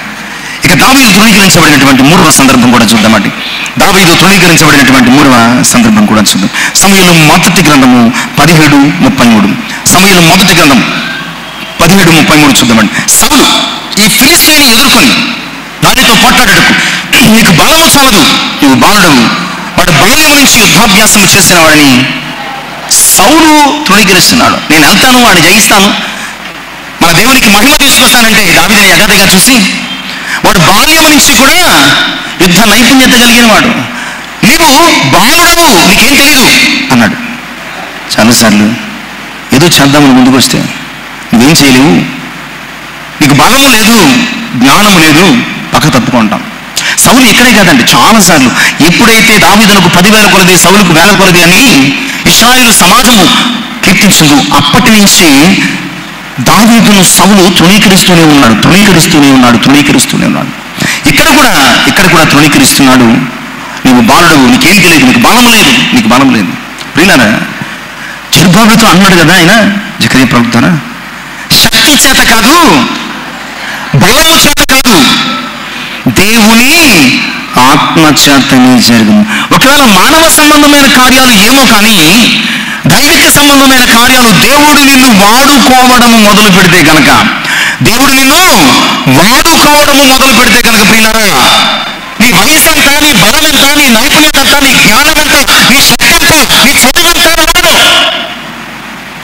ఇక దావీదు తృణీకరించబడినటువంటి మూడవ సందర్భం కూడా చూద్దామండి. దావీదు తృణీకరించబడినటువంటి మూడవ సందర్భం కూడా చూద్దాం. సమూయేలు మొదటి గ్రంథము 17:33. సమూయేలు మొదటి గ్రంథం 17:33 చూద్దామండి. సౌలు ఈ ఫిలిష్తీయుని ఎదుర్కొని దానితో పోట్లాడటకు నీకు బలము చాలదు, నువ్వు బాలుడవు, వాడు బాల్యము నుంచి యుద్ధాభ్యాసం చేసిన వాడిని సౌలు తృణీకరిస్తున్నాడు. నేను వెళ్తాను, వాడిని జయిస్తాను, మన దేవునికి మహిమ తీసుకొస్తానంటే దావీదుని యథార్థంగా చూసి వాడు బాల్యం నుంచి కూడా యుద్ధ నైపుణ్యత కలిగిన వాడు, నీవు బాలుడవు, నీకేం తెలీదు అన్నాడు. చాలాసార్లు ఏదో చేద్దామని ముందుకు వస్తే నువ్వేం చేయలేవు, నీకు బలము లేదు, జ్ఞానము లేదు, పక్క తప్పుకుంటాం. సౌలు ఇక్కడే కాదండి, చాలాసార్లు ఎప్పుడైతే దావీదునకు 10,000 కొలది సౌలుకు 1,000 కొలది అని ఇశ్రాయేలు సమాజము కీర్తించిందో అప్పటి నుంచి దావీదును సౌలు తృణీకరిస్తూనే ఉన్నాడు. ఇక్కడ కూడా తృణీకరిస్తున్నాడు. నువ్వు బాలుడవు, నీకేం తెలియదు, నీకు బలం లేదు. ప్రియులారా, జెరుబ్బాబెలుతో అన్నాడు కదా ఆయన జకర్యా ప్రవక్త, శక్తి చేత కాదు, బలము చేత కాదు, దేవుని ఆత్మ చేతనే జరుగును. ఒకవేళ మానవ సంబంధమైన కార్యాలు ఏమో కానీ దైవిక సంబంధమైన కార్యాలు దేవుడు నిన్ను వాడుకోవడము మొదలు పెడితే కనుక ప్రియులారా, నీ వయసు ఎంత, నీ బలం ఎంత, నీ నైపుణ్యత ఎంత, నీ జ్ఞానం ఎంత, నీ శక్తి ఎంత, నీ చదువు ఎంత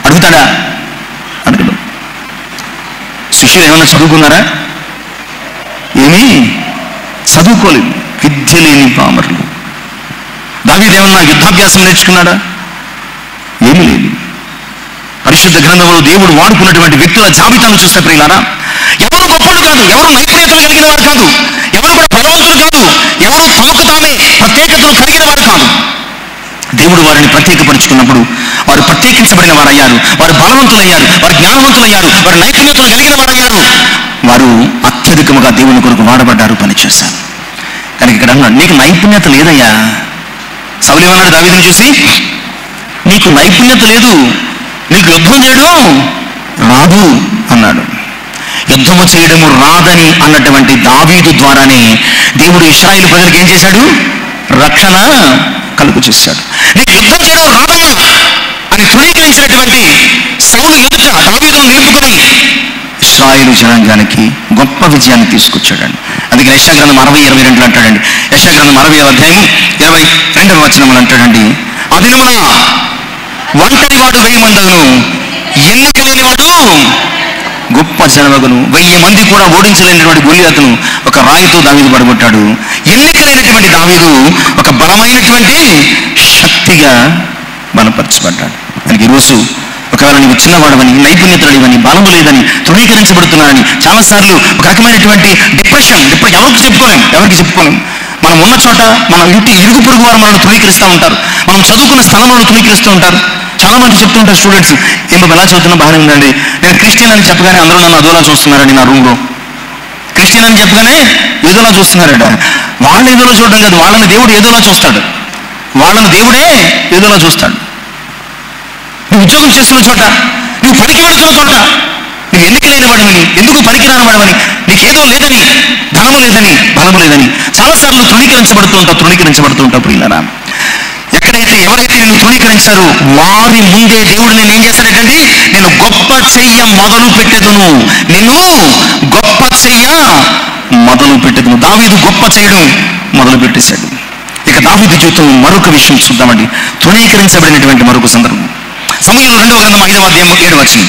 అడుగుతాడా? అడగడు. శిష్యులు ఏమన్నా చదువుకున్నారా? ఏమీ చదువుకోలేదు, విద్య లేని పామరులు. దావీదు ఏమన్నా యుద్ధాభ్యాసం నేర్చుకున్నాడా? ఏమీ లేదు. పరిశుద్ధ గ్రంథంలో దేవుడు వాడుకున్నటువంటి వ్యక్తుల జాబితాను చూస్తే ప్రియులారా, ఎవరు గొప్పలు కాదు, ఎవరు నైపుణ్యతలు కలిగిన వారు కాదు, ఎవరు కూడా బలవంతులు కాదు, ఎవరు తమకు తామే ప్రత్యేకతలు కలిగిన వారు కాదు. దేవుడు వారిని ప్రత్యేకపరుచుకున్నప్పుడు వారు ప్రత్యేకించబడిన వారయ్యారు, వారు బలవంతులయ్యారు, వారు జ్ఞానవంతులయ్యారు, వారు నైపుణ్యతలు కలిగిన వారయ్యారు, వారు అత్యధికముగా దేవుని కొరకు వాడబడ్డారు, పనిచేశారు. కానీ ఇక్కడ అన్నాడు, నీకు నైపుణ్యత లేదయ్యా. సౌలు ఏమన్నాడు దావీదుని చూసి? నీకు నైపుణ్యత లేదు, నీకు యుద్ధం చేయడం రాదు అన్నాడు. యుద్ధము చేయడము రాదని అన్నటువంటి దావీదు ద్వారానే దేవుడు ఇశ్రాయేలు ప్రజలకు ఏం చేశాడు? రక్షణ కలుగు చేశాడు. నీకు యుద్ధం చేయడం రాదయ్యా అని తృణీకరించినటువంటి సౌలు ఎదుట దావీదును నిలుపుకొని ఇశ్రాయేలు జనాంగానికి గొప్ప విజయాన్ని తీసుకొచ్చాడండి. అందుకే యెషయా గ్రంథం 60:22 అంటాడండి. యెషయా గ్రంథం 60:22 అంటాడండి, ఆ దినమున ఒంటరివాడు 1000 మందను, ఎన్నిక లేనివాడు గొప్ప జనమగును. 1000 మంది కూడా ఓడించలేనటువంటి గొలియాతును ఒక రాయితో దావీదు పడగొట్టాడు. ఎన్నిక లేనటువంటి దావీదు ఒక బలమైనటువంటి శక్తిగా బలపరచబడ్డాడు. దానికి ఈరోజు ఒకవేళ నీవు చిన్నవాడవని, నైపుణ్యత లేవని, బలము లేదని, తృణీకరించబడుతున్నానని చాలాసార్లు ఒక రకమైనటువంటి డిప్రెషన్ ఎవరికి చెప్పుకోలేం. మనం ఉన్న చోట మన ఇంటి ఇరుగు పొరుగు వారు మనల్ని తృణీకరిస్తూ ఉంటారు, మనం చదువుకున్న స్థలంలో తృణీకరిస్తూ ఉంటారు. చాలా మంది చెప్తూ ఉంటారు, స్టూడెంట్స్, ఏం ఎలా చదువుతున్నా బాగానే ఉందండి, నేను క్రిస్టియన్ అని చెప్పగానే అందరూ నన్ను అదోలా చూస్తున్నారండి. నా రూమ్లో క్రిస్టియన్ అని చెప్పగానే ఏదోలా చూస్తున్నారట. వాళ్ళు ఏదోలా చూడడం కాదు, వాళ్ళని దేవుడు ఏదోలా చూస్తాడు, దేవుడే ఏదోలా చూస్తాడు. నువ్వు ఉద్యోగం చేస్తున్న చోట, నువ్వు పనికి వెళుతున్న చోట, నువ్వు ఎన్నిక లేని వాడమని, ఎందుకు పనికిరాని వాడమని, నీకేదో లేదని, ధనము లేదని, బలము లేదని చాలాసార్లు తృణీకరించబడుతూ ఉంటావు. ప్రియులారా, ఎవరైతే నిన్ను తృణీకరించారో వారి ముందే దేవుడు నేను ఏం చేశాడంటే, నేను గొప్ప చెయ్య మొదలు పెట్టెదను. దావీదు గొప్ప చేయడం మొదలు పెట్టేశాడు. ఇక దావీదు జీవితం మరొక విషయం చూద్దామండి, తృణీకరించబడినటువంటి మరొక సందర్భం. సమూయేలు 2వ గ్రంథం 5వ అధ్యాయం 7వ వచనం.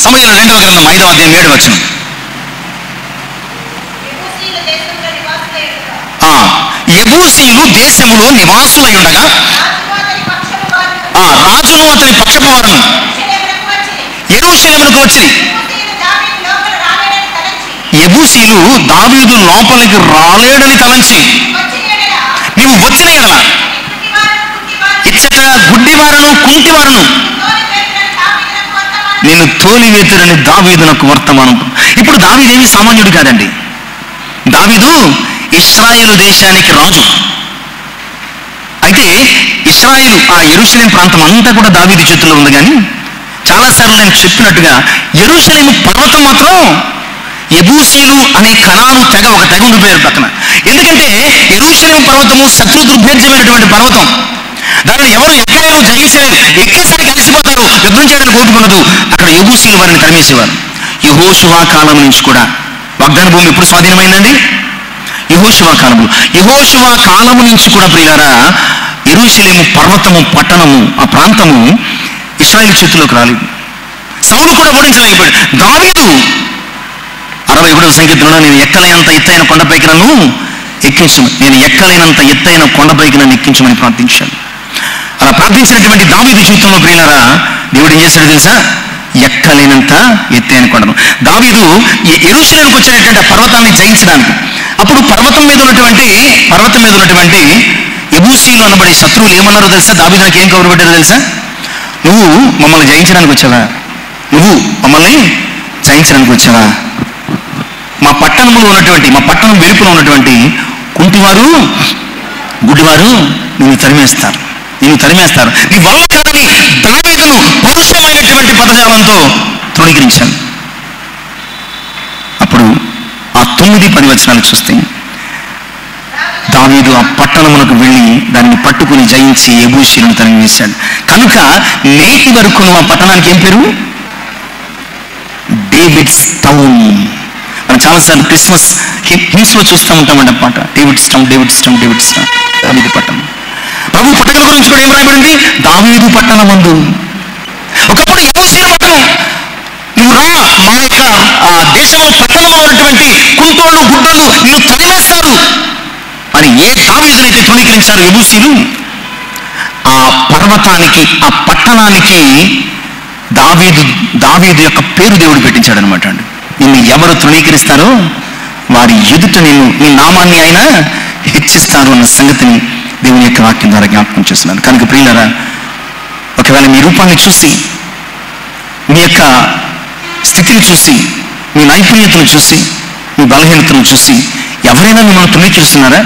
సమూయేలు 2వ గ్రంథం 5వ అధ్యాయం 7వ వచనం. యెబూసీయులు దేశములో నివాసులై ఉండగా రాజును అతని పక్షపు వారును యెరూషలేమునకు వచ్చి యెబూసీలు దావీదు లోపలికి రాలేడని తలంచి, నీవు వచ్చిన ఎడల ఇచ్చట గుడ్డివారను కుంటివారను నేను తోలివేతుడని దావీదునకు వర్తమానం. ఇప్పుడు దావీదేమి సామాన్యుడు కాదండి. దావీదు ఇశ్రాయేలు దేశానికి రాజు. అయితే ఇశ్రాయేలు, ఆ యెరూషలేం ప్రాంతం అంతా కూడా దావీదు చేతుల్లో ఉంది. కానీ చాలాసార్లు నేను చెప్పినట్టుగా యెరూషలేము పర్వతం మాత్రం యెబూసీలు అనే కనాను తెగ, ఒక తెగ ఉండిపోయారు పక్కన. ఎందుకంటే యెరూషలేము పర్వతము శత్రు దుర్భేద్యమైనటువంటి పర్వతం. దానిని ఎవరు ఎక్కడైనా జయించలేరు. ఎక్కేసరికి కలిసిపోతారు, యుద్ధం చేయడానికి ఓపికలదు. అక్కడ యెబూసీలు వారిని తరిమేసేవారు. యెహోషువ కాలం నుంచి కూడా వాగ్దాన భూమి ఎప్పుడు స్వాధీనమైందండి? యెహోషువ కాలము. యెహోషువ కాలము నుంచి కూడా ప్రియులారా యెరూషలేము పర్వతము, పట్టణము, ఆ ప్రాంతము ఇశ్రాయేలు చేతుల్లోకి రాలేదు. సౌలు కూడా ఓడించలేకపోయాడు. దావీదు 61వ సంకీర్తనలో నేను ఎక్కలేనంత ఎత్తైన కొండపైకి నన్ను ఎక్కించమని, నేను ఎక్కలేనంత ఎత్తైన కొండపైకి నన్ను ఎక్కించమని ప్రార్థించాను. అలా ప్రార్థించినటువంటి దావీదు జీవితంలో ప్రియులారా దేవుడు ఏం చేశాడు తెలుసా? ఎక్కలేనంత ఎత్తైన కొండను. దావీదు ఈ యెరూషలేముకు వచ్చేటటువంటి ఆ పర్వతాన్ని జయించడానికి, అప్పుడు పర్వతం మీద ఉన్నటువంటి యెబూసీలు అనబడే శత్రువులు ఏమన్నారో తెలుసా? దావీదు నాకు ఏం కబురు పెట్టారో తెలుసా? నువ్వు మమ్మల్ని జయించడానికి వచ్చావా? నువ్వు మమ్మల్ని జయించడానికి వచ్చావా? మా పట్టణం వెలుపులో ఉన్నటువంటి కుంటివారు, గుడ్డివారు నిన్ను తరిమేస్తారు. నీ వల్ల కాదని దావీదును పరుషమైనటువంటి పదజాలంతో తృణీకరించాను. అప్పుడు ఆ 9-10 వచనాలు చూస్తే, దావీదు ఆ పట్టణమునకు వెళ్ళి దాన్ని పట్టుకుని జయించి యెబూసీలను తరిమేశాడు. కనుక నేటి వరకు ఆ పట్టణానికి ఏం పేరు? David's town. మనం చాలాసార్లు క్రిస్మస్ హిమ్స్ లో చూస్తూ ఉంటామండి పాట. డేవిడ్స్ టౌన్, దావీదు పట్టణం. ప్రభు పట్టణం గురించి కూడా ఏం రాయబడింది? దావీదు పట్టణమందు. ఒకప్పుడు యెబూసీల పట్టణం. నువ్వు రా, మా యొక్క దేశంలో పట్టణంలో ఉన్నటువంటి కుంటోళ్ళు, గుడ్డోళ్ళు నిన్ను తరిమేస్తారు అని ఏ దావీదునైతే తృణీకరించారు యెబూసీలు, ఆ పర్వతానికి, ఆ పట్టణానికి దావీదు యొక్క పేరు దేవుడు పెట్టించాడు అనమాట అండి. నిన్ను ఎవరు తృణీకరిస్తారో వారి ఎదుట నేను నీ నామాన్ని అయినా హెచ్చిస్తారు అన్న సంగతిని దేవుని యొక్క వాక్యం ద్వారా జ్ఞాపకం చేస్తున్నాను. కనుక ప్రియులారా, ఒకవేళ మీ రూపాన్ని చూసి, మీ యొక్క స్థితిని చూసి, మీ నైపుణ్యతను చూసి, మీ బలహీనతను చూసి ఎవరైనా మిమ్మల్ని తృణీకరిస్తున్నారా?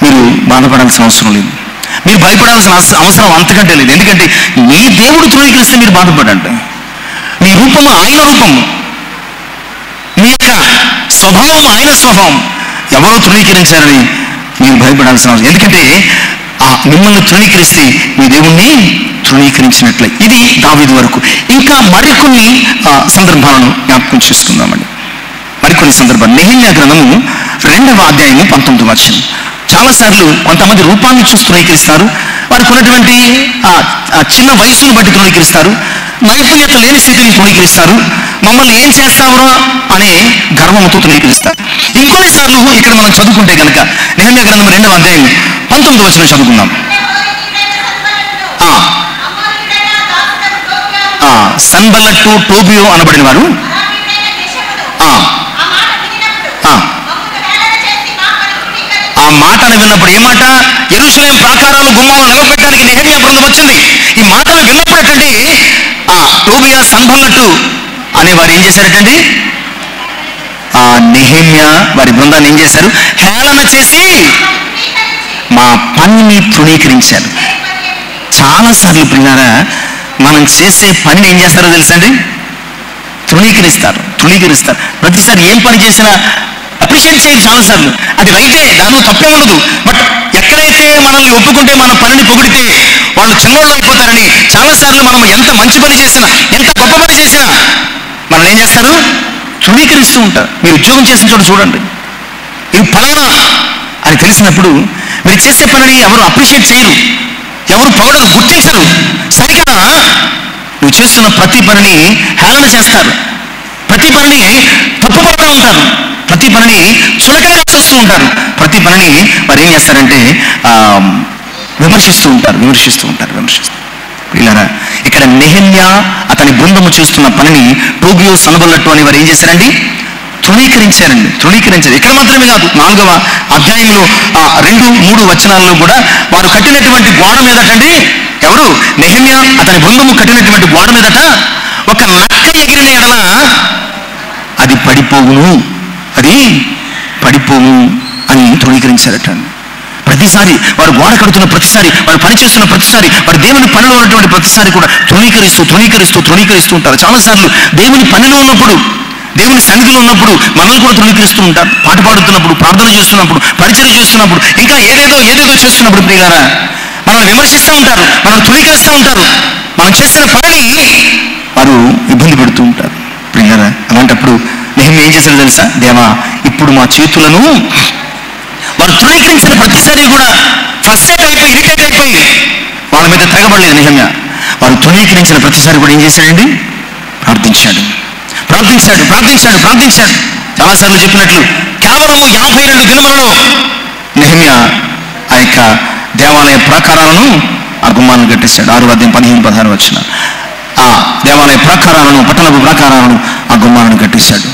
మీరు బాధపడాల్సిన అవసరం లేదు. మీరు భయపడాల్సిన అవసరం అంతకంటే లేదు. ఎందుకంటే మీ దేవుడు తృణీకరిస్తే మీరు బాధపడండి. మీ రూపము ఆయన రూపము, మీ యొక్క స్వభావం ఆయన స్వభావం. ఎవరో తృణీకరించారని మీరు భయపడాల్సిన అవసరం. ఎందుకంటే మిమ్మల్ని తృణీకరిస్తే మీ దేవుణ్ణి తృణీకరించినట్లే. ఇది దావీదు వరకు. ఇంకా మరికొన్ని సందర్భాలను జ్ఞాపకం చేసుకుందామండి. మరికొన్ని సందర్భాలు. నెహెమ్యా గ్రంథము 2వ అధ్యాయము 19వ వచనం. చాలాసార్లు కొంతమంది రూపాన్ని చూసి తృణీకరిస్తారు. వారికి ఉన్నటువంటి చిన్న వయసును బట్టి తృణీకరిస్తారు. నైపుణ్యత లేని స్థితిని తృణీకరిస్తారు. మమ్మల్ని ఏం చేస్తావో అనే గర్వంతో తృణీకరిస్తారు. ఇంకొన్నిసార్లు ఇక్కడ మనం చదువుకుంటే కనుక నెహెమ్యా గ్రంథం 2వ అధ్యాయం 19వ వచనం చదువుకుందాం. సన్బల్లట్టు, టోబియో అనబడిన వారు ఆ మాటను విన్నప్పుడు, ఏ మాట? యెరూషలేం ప్రాకారాలు, గుమ్మాలు నిలబెట్టడానికి నెహెమ్యా బృందం వచ్చింది. ఈ మాటలు విన్నప్పుడు ఏంటంటే టోబియా, సన్బల్లట్టు అనేవారు ఏం చేశారటండి? నెహెమ్యా వారి బృందాన్ని ఏం చేశారు? హేళన చేసి మా పనిని తృణీకరించారు. చాలాసార్లు ప్రియారా మనం చేసే పనిని ఏం చేస్తారో తెలుసా అండి? తృణీకరిస్తారు. ప్రతిసారి ఏం పని చేసినా అప్రిషియేట్ చేయరు. చాలాసార్లు అది రైతే, దానిలో తప్పే ఉండదు. బట్ ఎక్కడైతే మనల్ని ఒప్పుకుంటే, మన పనిని పొగిడితే వాళ్ళు చిన్నోళ్ళు అయిపోతారని చాలాసార్లు మనం ఎంత మంచి పని చేసినా, ఎంత గొప్ప పని చేసినా మనల్ని ఏం చేస్తారు? తృణీకరిస్తూ ఉంటారు. మీరు ఉద్యోగం చేసిన చోట చూడండి, ఇది ఫలానా అని తెలిసినప్పుడు మీరు చేసే పనిని ఎవరు అప్రిషియేట్ చేయరు, ఎవరు పొగడరు, గుర్తించరు. సరిగా నువ్వు చేస్తున్న ప్రతి పనిని హేళన చేస్తారు, ప్రతి పనిని తప్పుపడుతూ ఉంటారు, ప్రతి పనిని చులకనగా చూస్తూ ఉంటారు, ప్రతి పనిని వారు ఏం చేస్తారంటే విమర్శిస్తూ ఉంటారు. వీళ్ళారా, ఇక్కడ నెహెమ్యా అతని బృందము చేస్తున్న పనిని టోబియో, సన్బల్లట్టు అని వారు ఏం చేశారండి? తృణీకరించారండి, తృణీకరించారు. ఇక్కడ మాత్రమే కాదు, 4వ అధ్యాయంలో 2-3 వచనాల్లో కూడా వారు కట్టినటువంటి గోడ మీదటండి, ఎవరు? నెహెమ్యా అతని బృందము కట్టినటువంటి గోడ మీదట ఒక నక్క ఎగిరిన ఎడల అది పడిపోవును, అది పడిపోవు అని తృణీకరించారట. ప్రతిసారి వారు గోడ కడుతున్న ప్రతిసారి, వారు పనిచేస్తున్న ప్రతిసారి, వారు దేవుని పనిలో ఉన్నటువంటి ప్రతిసారి కూడా తృణీకరిస్తూ ఉంటారు. చాలాసార్లు దేవుని పనిలో ఉన్నప్పుడు, దేవుని సన్నిధిలో ఉన్నప్పుడు మనల్ని కూడా తృణీకరిస్తూ ఉంటారు. పాట పాడుతున్నప్పుడు, ప్రార్థన చేస్తున్నప్పుడు, పరిచయం చేస్తున్నప్పుడు, ఇంకా ఏదేదో చేస్తున్నప్పుడు ప్రియులారా మనల్ని విమర్శిస్తూ ఉంటారు, మనల్ని తృణీకరిస్తూ ఉంటారు. మనం చేసిన పనిని వారు ఇబ్బంది పెడుతూ ఉంటారు ప్రియులారా. అలాంటప్పుడు నెహెమ్యా ఏం చేశాడో తెలుసా? దేవా, ఇప్పుడు మా చేతులను, వారు తృణీకరించిన ప్రతిసారి కూడా ఇరిటేట్ అయిపోయి వాళ్ళ మీద తెగబడలేదు నెహెమ్యా. వారు తృణీకరించిన ప్రతిసారి కూడా ఏం చేశాడండి? ప్రార్థించాడు. చాలాసార్లు చెప్పినట్లు కేవలము 52 దినములలో నెహెమ్యా ఆ యొక్క దేవాలయ ప్రాకారాలను, ఆ గుమ్మాలను కట్టేశాడు. 6వ అధ్యాయం 15-16 వచ్చిన ఆ దేవాలయ ప్రాకారాలను, పట్టణపు ప్రాకారాలను, ఆ గుమ్మాలను కట్టేశాడు.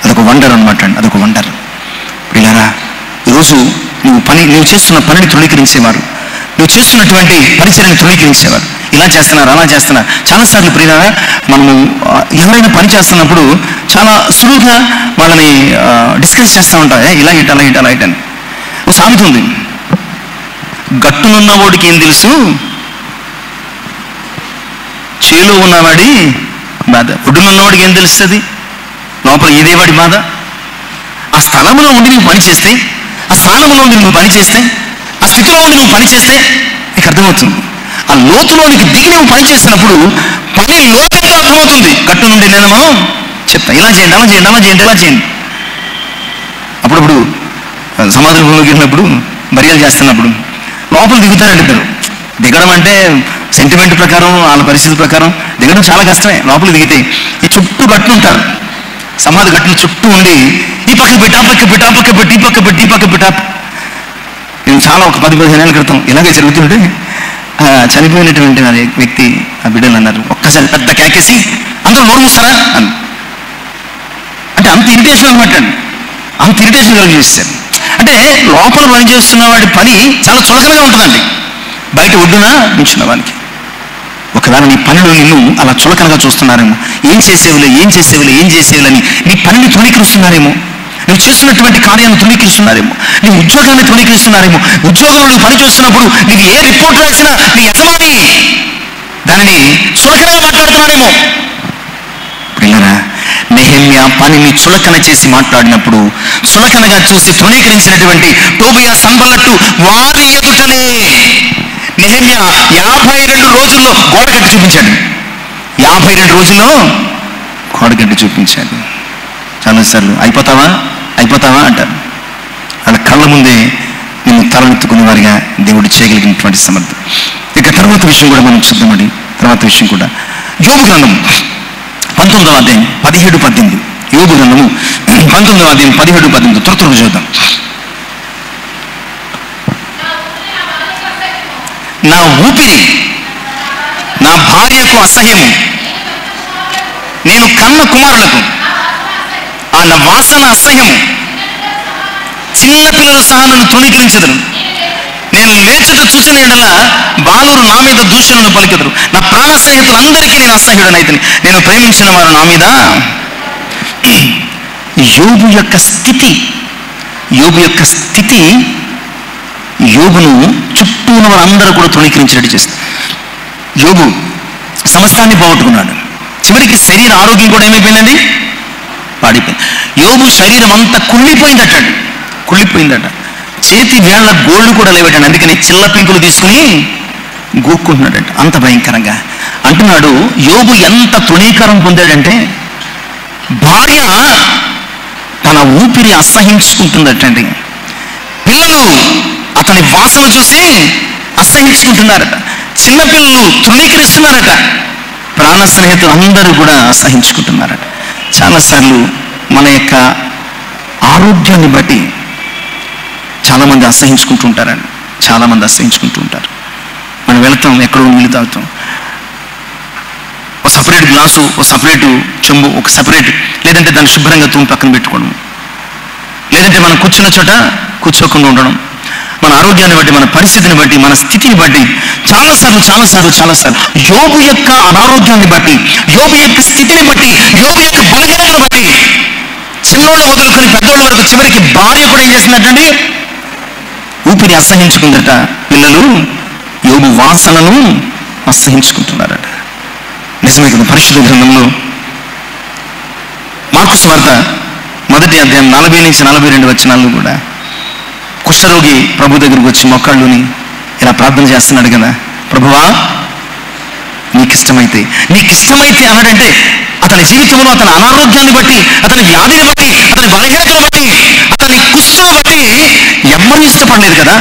అదొక వండర్ అనమాట అండి, అదొక వండర్. ప్రియులారా, ఈరోజు నువ్వు చేస్తున్న పనిని తృణీకరించేవారు, నువ్వు చేస్తున్నటువంటి పరిచయాన్ని తృణీకరించేవారు, ఇలా చేస్తున్నారు, అలా చేస్తున్నారు. చాలాసార్లు ప్రియులారా మనము ఎవరైనా పని చేస్తున్నప్పుడు చాలా సులువుగా వాళ్ళని డిస్కస్ చేస్తూ ఉంటారు. ఇలా ఇటని ఒక సామెత ఉంది, గట్టునున్న వాడికి ఏం తెలుసు, చేలో ఉన్నవాడి బాధ. ఒడ్డునున్నవాడికి ఏం తెలుస్తుంది, లోపల ఇదే వాడి బాధ. ఆ స్థలంలో ఉండి నువ్వు పని చేస్తే, ఆ స్థానంలో ఉండి నువ్వు పని చేస్తే, ఆ స్థితిలో ఉండి నువ్వు పని చేస్తే నీకు అర్థమవుతుంది. ఆ లోతులోనికి దిగి నువ్వు పని చేసినప్పుడు పని లోతుగా అర్థమవుతుంది. గట్టు నుండి నేను చెప్తా, ఇలా చేయండి. అప్పుడప్పుడు సమాధులంలోకి వెళ్ళినప్పుడు, బర్యాలు చేస్తున్నప్పుడు లోపల దిగుతారండి ఇద్దరు. దిగడం అంటే సెంటిమెంట్ ప్రకారం, వాళ్ళ పరిస్థితి ప్రకారం దిగడం చాలా కష్టమే. లోపల దిగితే ఈ చుట్టూ గట్టు ఉంటారు, సమాధి గట్టును చుట్టూ ఉండి ఈ పక్క పెట్టి, ఆ పక్క పెట్టి, ఆ పక్క పెట్టి, ఈ పక్క పెట్టి. నేను చాలా ఒక 10-15 ఏళ్ళ క్రితం ఇలాగే జరుగుతుంటే చనిపోయినటువంటి వ్యక్తి, ఆ బిడ్డలు అన్నారు, ఒక్కసారి పెద్ద కేకేసి అందరూ నోరు మూస్తారా అని. అంటే అంత ఇరిటేషన్ అనమాట అండి, అంత ఇరిటేషన్ కలిగి చేశారు. అంటే లోపల పని చేస్తున్న వాడి పని చాలా చులకనగా ఉంటుందండి బయట ఒడ్డున నిల్చున్న వానికి. ఒకవేళ నీ పనిలో నిన్ను అలా చులకనగా చూస్తున్నారేమో, ఏం చేసేవిలని నీ పనిని తృణీకరిస్తున్నారేమో, నువ్వు చేస్తున్నటువంటి కార్యాన్ని తృణీకరిస్తున్నారేమో, నీ ఉద్యోగాన్ని తృణీకరిస్తున్నారేమో. ఉద్యోగంలో నువ్వు పని చేస్తున్నప్పుడు నీకు ఏ రిపోర్ట్ రాసినా నీ యజమాని దానిని చులకనగా మాట్లాడుతున్నారేమో. పిల్లరా, నెహెమ్యా పనిని చులకన చేసి మాట్లాడినప్పుడు, చులకనగా చూసి తృణీకరించినటువంటి టోబియా, సన్బల్లటు వారి ఎదుటనే నెహెమ్యా 52 రోజుల్లో గోడ కట్టి చూపించాడు. 52 రోజుల్లో గోడ కట్టి చూపించాడు. చాలాసార్లు అయిపోతావా అంటారు. వాళ్ళ కళ్ళ ముందే నిన్ను తలనెత్తుకునే వారిగా దేవుడు చేయగలిగినటువంటి సమర్థ. ఇక తర్వాత విషయం కూడా మనం చూద్దామండి. తర్వాత విషయం కూడా యోబు గ్రంథం 19వ అధ్యాయం 17-18. యోబు గ్రంథము 19వ అధ్యాయం 17-18 త్వరగా చూద్దాం. నా ఊపిరి నా భార్యకు అసహ్యము, నేను కన్న కుమారులకు ఆ నా వాసన అసహ్యము. చిన్న పిల్లలు సహా నన్ను తృణీకరించెదరు. నేను లేచుట చూసిన ఎడల బాలురు నా మీద దూషణను పలికెదరు. నా ప్రాణ స్నేహితులందరికీ నేను అసహ్యుడనైతిని. నేను ప్రేమించిన వారు నా మీద. యోబు యొక్క స్థితి యోబును చుట్టూ ఉన్న వారందరూ కూడా తృణీకరించినట్టు చేస్తుంది. యోబు సమస్తాన్ని పోగొట్టుకున్నాడు. చివరికి శరీర ఆరోగ్యం కూడా ఏమైపోయిందండి, పాడిపోయింది. యోబు శరీరం అంతా కుళ్ళిపోయిందట. చేతి వేళ్ల గోళ్ళు కూడా లేవటండి. అందుకని చిల్ల పింకులు తీసుకుని గోక్కుంటున్నాడట. అంత భయంకరంగా అంటున్నాడు. యోబు ఎంత తృణీకరణ పొందాడంటే, భార్య తన ఊపిరి అసహించుకుంటుందటండి. పిల్లలు అతని వాసన చూసి అసహించుకుంటున్నారట. చిన్నపిల్లలు తృణీకరిస్తున్నారట. ప్రాణ స్నేహితులు అందరూ కూడా అసహించుకుంటున్నారట. చాలాసార్లు మన యొక్క ఆరోగ్యాన్ని బట్టి చాలామంది అసహించుకుంటూ ఉంటారండి. చాలామంది అసహించుకుంటూ ఉంటారు. మనం వెళ్తాం, ఎక్కడో నీళ్ళు తాగుతాం, ఒక సపరేట్ గ్లాసు, ఒక సపరేటు చెంబు, ఒక సపరేట్, లేదంటే దాన్ని శుభ్రంగా తూమి పక్కన పెట్టుకోవడం, లేదంటే మనం కూర్చున్న చోట కూర్చోకుండా ఉండడం, మన ఆరోగ్యాన్ని బట్టి, మన పరిస్థితిని బట్టి, మన స్థితిని బట్టి చాలాసార్లు యోబు యొక్క అనారోగ్యాన్ని బట్టి, యోబు యొక్క స్థితిని బట్టి, యోబు యొక్క బలహీనతను బట్టి చిన్నోళ్ళు మొదలుకొని పెద్దోళ్ళ వరకు చివరికి భార్య కూడా ఏం చేసిందటండి, ఊపిరి అసహించుకుందట. పిల్లలు యోబు వాసనను అసహించుకుంటున్నారట. నిజమే కదా. పరిశుద్ధ గ్రంథంలో మార్కు సువార్త 1వ అధ్యాయం 40 నుంచి 42 వచనాల్లో కూడా కుష్ఠరోగి ప్రభు దగ్గరికి వచ్చి మొక్కళ్ళుని ఇలా ప్రార్థన చేస్తున్నాడు కదా, ప్రభువా నీకు ఇష్టమైతే అన్నాడంటే అతని జీవితంలో అతని అనారోగ్యాన్ని బట్టి, అతని వ్యాధిని బట్టి, అతని బలహీనతను బట్టి, అతని కుష్ఠను బట్టి ఎవరు ఇష్టపడలేదు కదా.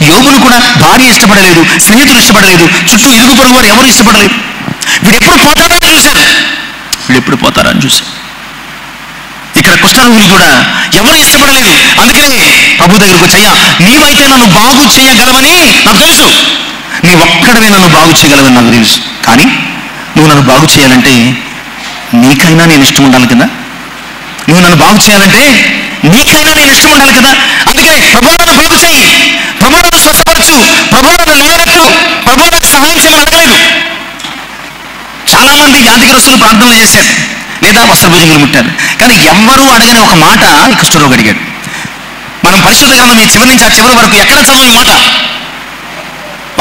యోబును కూడా భార్య ఇష్టపడలేదు, స్నేహితులు ఇష్టపడలేదు, చుట్టూ ఇరుగు పొరుగు వారు ఎవరు ఇష్టపడలేదు. వీడెప్పుడు పోతారా అని చూశారు. ఇక్కడ కుష్ఠరోగులు కూడా ఎవరు ఇష్టపడలేదు. అందుకని ప్రభు దగ్గరకు వచ్చి, అయ్యా నీవైతే నన్ను బాగు చేయగలవని నాకు తెలుసు, నీ ఒక్కడవే నన్ను బాగు చేయగలవని నాకు తెలుసు, కానీ నువ్వు నన్ను బాగు చేయాలంటే నీకైనా నేను ఇష్టం ఉండాలి కదా. నువ్వు నన్ను బాగు చేయాలంటే నీకైనా నేను ఇష్టం ఉండాలి కదా. అందుకని ప్రభు నన్ను బాగు చేయి, ప్రభు నన్ను స్వస్థపరచు, ప్రభు నన్ను లేవనెత్తు, ప్రభు నాకు సహాయం చేయమని అడగలేదు. చాలా మంది వ్యాధిగ్రస్తులు ప్రార్థనలు చేశారు, లేదా వస్త్రభుజంగులు ముట్టారు, కానీ ఎవ్వరూ అడగని ఒక మాట ఈ కుష్ఠరోగి అడిగాడు. మనం పరిశుద్ధ గ్రంథం ఈ చివరి నుంచి ఆ చివరి వరకు ఎక్కడ చదువు ఈ మాట,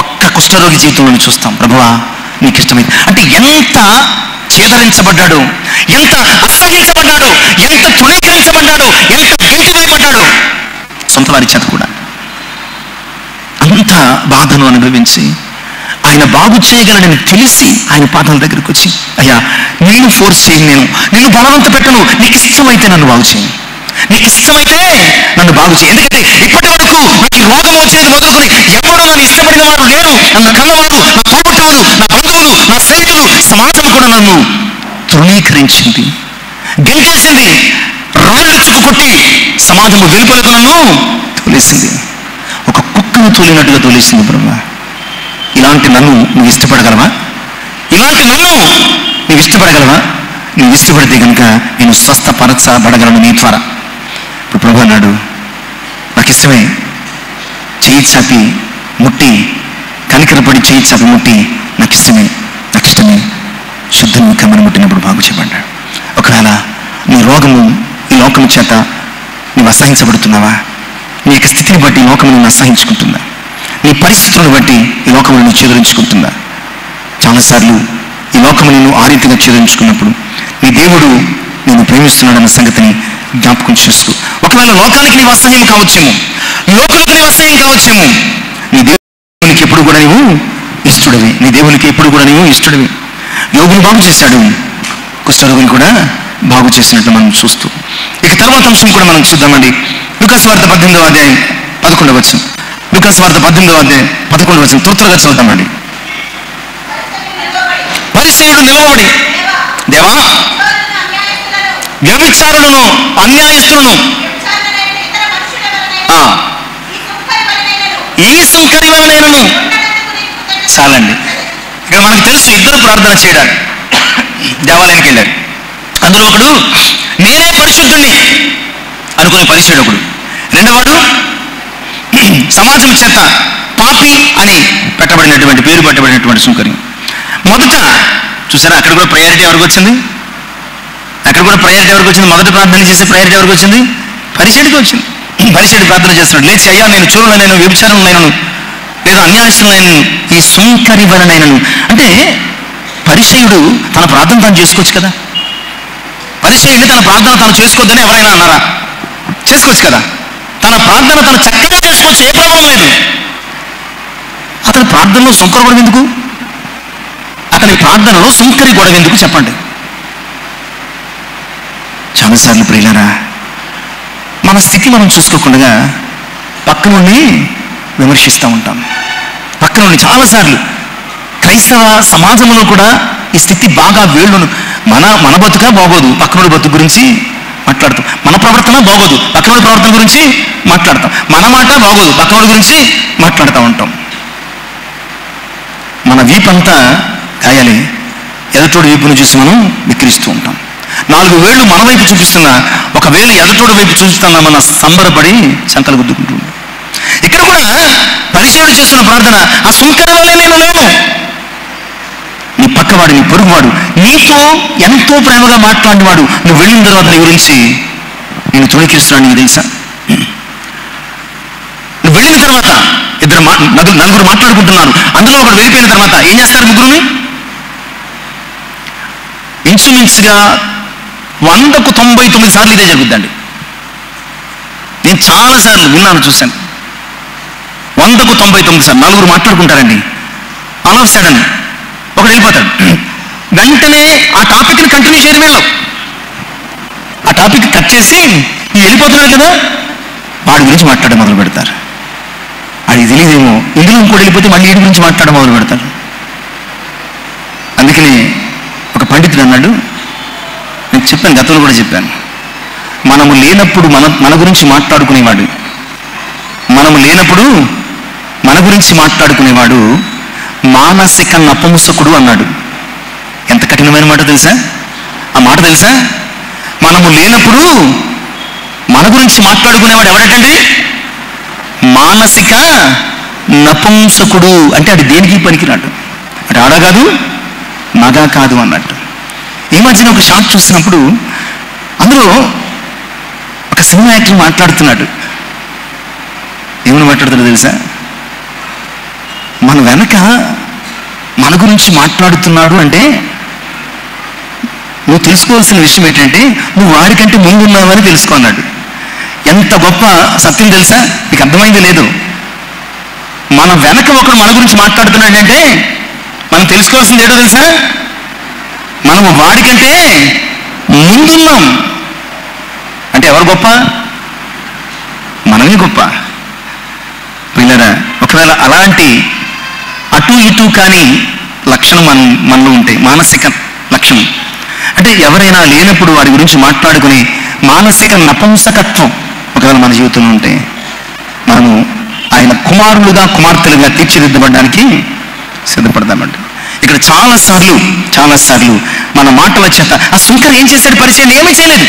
ఒక్క కుష్ఠరోగి జీవితంలో చూస్తాం. ప్రభువా నీకు ఇష్టమైంది అంటే ఎంత చేదరించబడ్డాడు, ఎంత అసహించబడ్డాడు, ఎంత తృణీకరించబడ్డాడు, ఎంత వెంటివేయబడ్డాడు సొంత వారి చేత కూడా. అంత బాధను అనుభవించి ఆయన బాగు చేయగలడని తెలిసి ఆయన పాదాల దగ్గరికి వచ్చి, అయ్యా నేను ఫోర్స్ చేయను, నిన్ను బలవంత పెట్టను, నీకు ఇష్టమైతే నన్ను బాగు చేయను, నీకు ఇష్టమైతే నన్ను బాగు చేయి. ఎందుకంటే ఇప్పటి వరకు నాకు రోగం వచ్చేది మొదలుకొని ఎవరు నన్ను ఇష్టపడిన వారు లేరు. నన్ను కన్నవారు, నా తోబుట్టువులు, నా బంధువులు, నా స్నేహితులు, సమాజం కూడా నన్ను తృణీకరించింది, గెలిచేసింది, రాళ్ళు చుట్టుకొట్టి సమాజము వెలుపలకు నన్ను తోలేసింది, ఒక కుక్కను తోలినట్టుగా తోలేసింది. బ్రహ్మ ఇలాంటి నన్ను నువ్వు ఇష్టపడగలవా? నువ్వు ఇష్టపడితే కనుక నేను స్వస్థపరచబడగలను నీ ద్వారా. ఇప్పుడు ప్రభు అన్నాడు, నాకు ఇష్టమే, చేయి చాపి ముట్టి, కనికరపడి చేయి చాపి ముట్టి, నాకు ఇష్టమే శుద్ధుని కమ్మని ముట్టినప్పుడు బాగు చేయబడ్డాడు. ఒకవేళ నీ రోగము ఈ లోకము చేత నువ్వు అసహించబడుతున్నావా? నీ యొక్క స్థితిని బట్టి ఈ లోకము నిన్ను అసహించుకుంటుందా? నీ పరిస్థితులను బట్టి ఈ లోకము నిన్ను చేదరించుకుంటుందా? చాలాసార్లు ఈ లోకము నిన్ను ఆ రీతిగా చేదరించుకున్నప్పుడు నీ దేవుడు నేను ప్రేమిస్తున్నాడన్న సంగతిని జ్ఞాపకం చేసుకో. ఒకవేళ లోకానికి నీవు అసహ్యం కావచ్చేమో, లోకులకు నీవు అసహ్యం కావచ్చేమో, నీ దేవునికి ఎప్పుడు కూడా నీవు ఇష్టడివి. యోగుని బాగు చేశాడు, కుష్ఠరోగిని కూడా బాగు చేసినట్టు మనం చూస్తూ, ఇక తర్వాత అంశం కూడా మనం చూద్దామండి. లూకాసు వార్త 18వ అధ్యాయం 11వ వచనం. లూకాసు వార్త 18వ అధ్యాయం 11వ వచనం త్వరగా చదువుతామండి. పరిసయ్యుడు నిలవబడి, దేవా వ్యభిచారులను, అన్యాయస్తులను, ఈ సుంకరి వలనైనను. చాలండి, ఇక మనకు తెలుసు ఇద్దరు ప్రార్థన చేయడానికి దేవాలయానికి వెళ్ళారు. అందులో ఒకడు నేనే పరిశుద్ధుణ్ణి అనుకుని పరిశుద్ధుడు ఒకడు, రెండవవాడు సమాజం చేత పాపి అని పేరు పెట్టబడినటువంటి సుంకరి. మొదట చూసారా, అక్కడ కూడా ప్రయారిటీ ఎవరికి వచ్చింది? మొదట ప్రార్థన చేసే ప్రయారిటీ ఎవరికి వచ్చింది? పరిసయ్యుడికి వచ్చింది. పరిసయ్యుడు ప్రార్థన చేస్తున్నాడు, లేచి అయ్యా నేను చూడలేను, వ్యభిచారులనైనను, లేదా అన్యాయస్తులైనను, ఈ సుంకరి వలనైనను. అంటే పరిసయ్యుడు తన ప్రార్థన తాను చేసుకోవచ్చు కదా. పరిసయ్యుడిని తన ప్రార్థన తాను చేసుకోవద్దని ఎవరైనా అన్నారా? చేసుకోవచ్చు కదా. తన ప్రార్థన తను చక్కగా చేసుకోవచ్చు, ఏ ప్రాబ్లం లేదు. అతని ప్రార్థనలో సుంకరి గొడవ ఎందుకు? అతని ప్రార్థనలో సుంకరి గొడవ ఎందుకు చెప్పండి. చాలాసార్లు ప్రియులారా, మన స్థితి మనం చూసుకోకుండా పక్క నుండి విమర్శిస్తూ ఉంటాం. పక్క నుండి చాలాసార్లు క్రైస్తవ సమాజంలో కూడా ఈ స్థితి బాగా వేళ్ళను, మన బతుక బాగోదు, పక్కనుడి బతుకు గురించి మాట్లాడుతాం. మన ప్రవర్తన బాగోదు, పక్కనుడి ప్రవర్తన గురించి మాట్లాడతాం. మన మాట బాగోదు, పక్కనుడి గురించి మాట్లాడుతూ ఉంటాం. మన వీపంతా గాయాలి, ఎదుటోడి వైపును చూసి మనం విక్రిస్తూ ఉంటాం. 4 వేళ్ళు మన వైపు చూపిస్తున్నా, ఒక వేలు ఎదుటోడి వైపు చూస్తున్నామన్న సంబరపడి చెంతలు గుద్దుకుంటూ ఉంటాం. ఇక్కడ కూడా పరిచయుడు చేస్తున్న ప్రార్థన, ఆ సుంకరి వల్లే నేను లేను. నీ పక్కవాడు, నీ పొరుగువాడు, నీతో ఎంతో ప్రేమగా మాట్లాడినవాడు, నువ్వు వెళ్ళిన తర్వాత నీ గురించి నేను తృణీకరిస్తున్నాను. నీకు తెలుసా? నువ్వు వెళ్ళిన తర్వాత నలుగురు మాట్లాడుకుంటున్నారు, అందులో ఒకడు వెళ్ళిపోయిన తర్వాత ఏం చేస్తారు? ముగ్గురుని ఇంచుమించుగా 199 సార్లు ఇదే జరుగుద్దండి. నేను చాలాసార్లు విన్నాను, చూశాను. 199 సార్లు నలుగురు మాట్లాడుకుంటారండి. ఆల్ ఆఫ్ సడన్ ఒకడు వెళ్ళిపోతాడు. వెంటనే ఆ టాపిక్ని కంటిన్యూ చేయడం వెళ్ళవు. ఆ టాపిక్ కట్ చేసి వెళ్ళిపోతున్నాడు కదా, వాడి గురించి మాట్లాడడం మొదలు పెడతారు. అది తెలియదేమో, ఇందులో ఇంకోటి వెళ్ళిపోతే మళ్ళీ వీడి గురించి మాట్లాడడం మొదలు పెడతారు. అందుకని ఒక పండితుడు అన్నాడు, నేను చెప్పాను, గతంలో కూడా చెప్పాను, మనము లేనప్పుడు మన గురించి మాట్లాడుకునేవాడు, మనము లేనప్పుడు మన గురించి మాట్లాడుకునేవాడు మానసిక నపుంసకుడు అన్నాడు. ఎంత కఠినమైన మాట తెలుసా? ఆ మాట తెలుసా? మనము లేనప్పుడు మన గురించి మాట్లాడుకునేవాడు ఎవడటండి? మానసిక నపుంసకుడు. అంటే అది దేనికి పనికిరాడు, అది ఆడ కాదు, మగ కాదు అన్నట్టు. ఈ మధ్యన ఒక షాట్ చూసినప్పుడు అందులో ఒక సినిమా యాక్టర్ మాట్లాడుతున్నాడు. ఏమని మాట్లాడుతున్నాడు తెలుసా? మన వెనక మన గురించి మాట్లాడుతున్నాడు అంటే నువ్వు తెలుసుకోవాల్సిన విషయం ఏంటంటే నువ్వు వాడికంటే ముందున్నావని తెలుసుకున్నాడు. ఎంత గొప్ప సత్యం తెలుసా? నీకు అర్థమైంది లేదు? మన వెనక ఒకడు మన గురించి మాట్లాడుతున్నాడంటే మనం తెలుసుకోవాల్సింది ఏంటో తెలుసా? మనము వాడికంటే ముందున్నాం. అంటే ఎవరు గొప్ప? మనమే గొప్ప. పిల్లరా, ఒకవేళ అలాంటి అటు ఇటు కానీ లక్షణం మనలో ఉంటే, మానసిక లక్షణం అంటే ఎవరైనా లేనప్పుడు వారి గురించి మాట్లాడుకుని మానసిక నపుంసకత్వం ఒకవేళ మన జీవితంలో ఉంటే, మనము ఆయన కుమారులుగా కుమార్తెలుగా తీర్చిదిద్దబడడానికి సిద్ధపడదామండి. ఇక్కడ చాలాసార్లు మన మాటల చేత ఆ సుంకరు ఏం చేశాడు? పరిచయం ఏమీ చేయలేదు.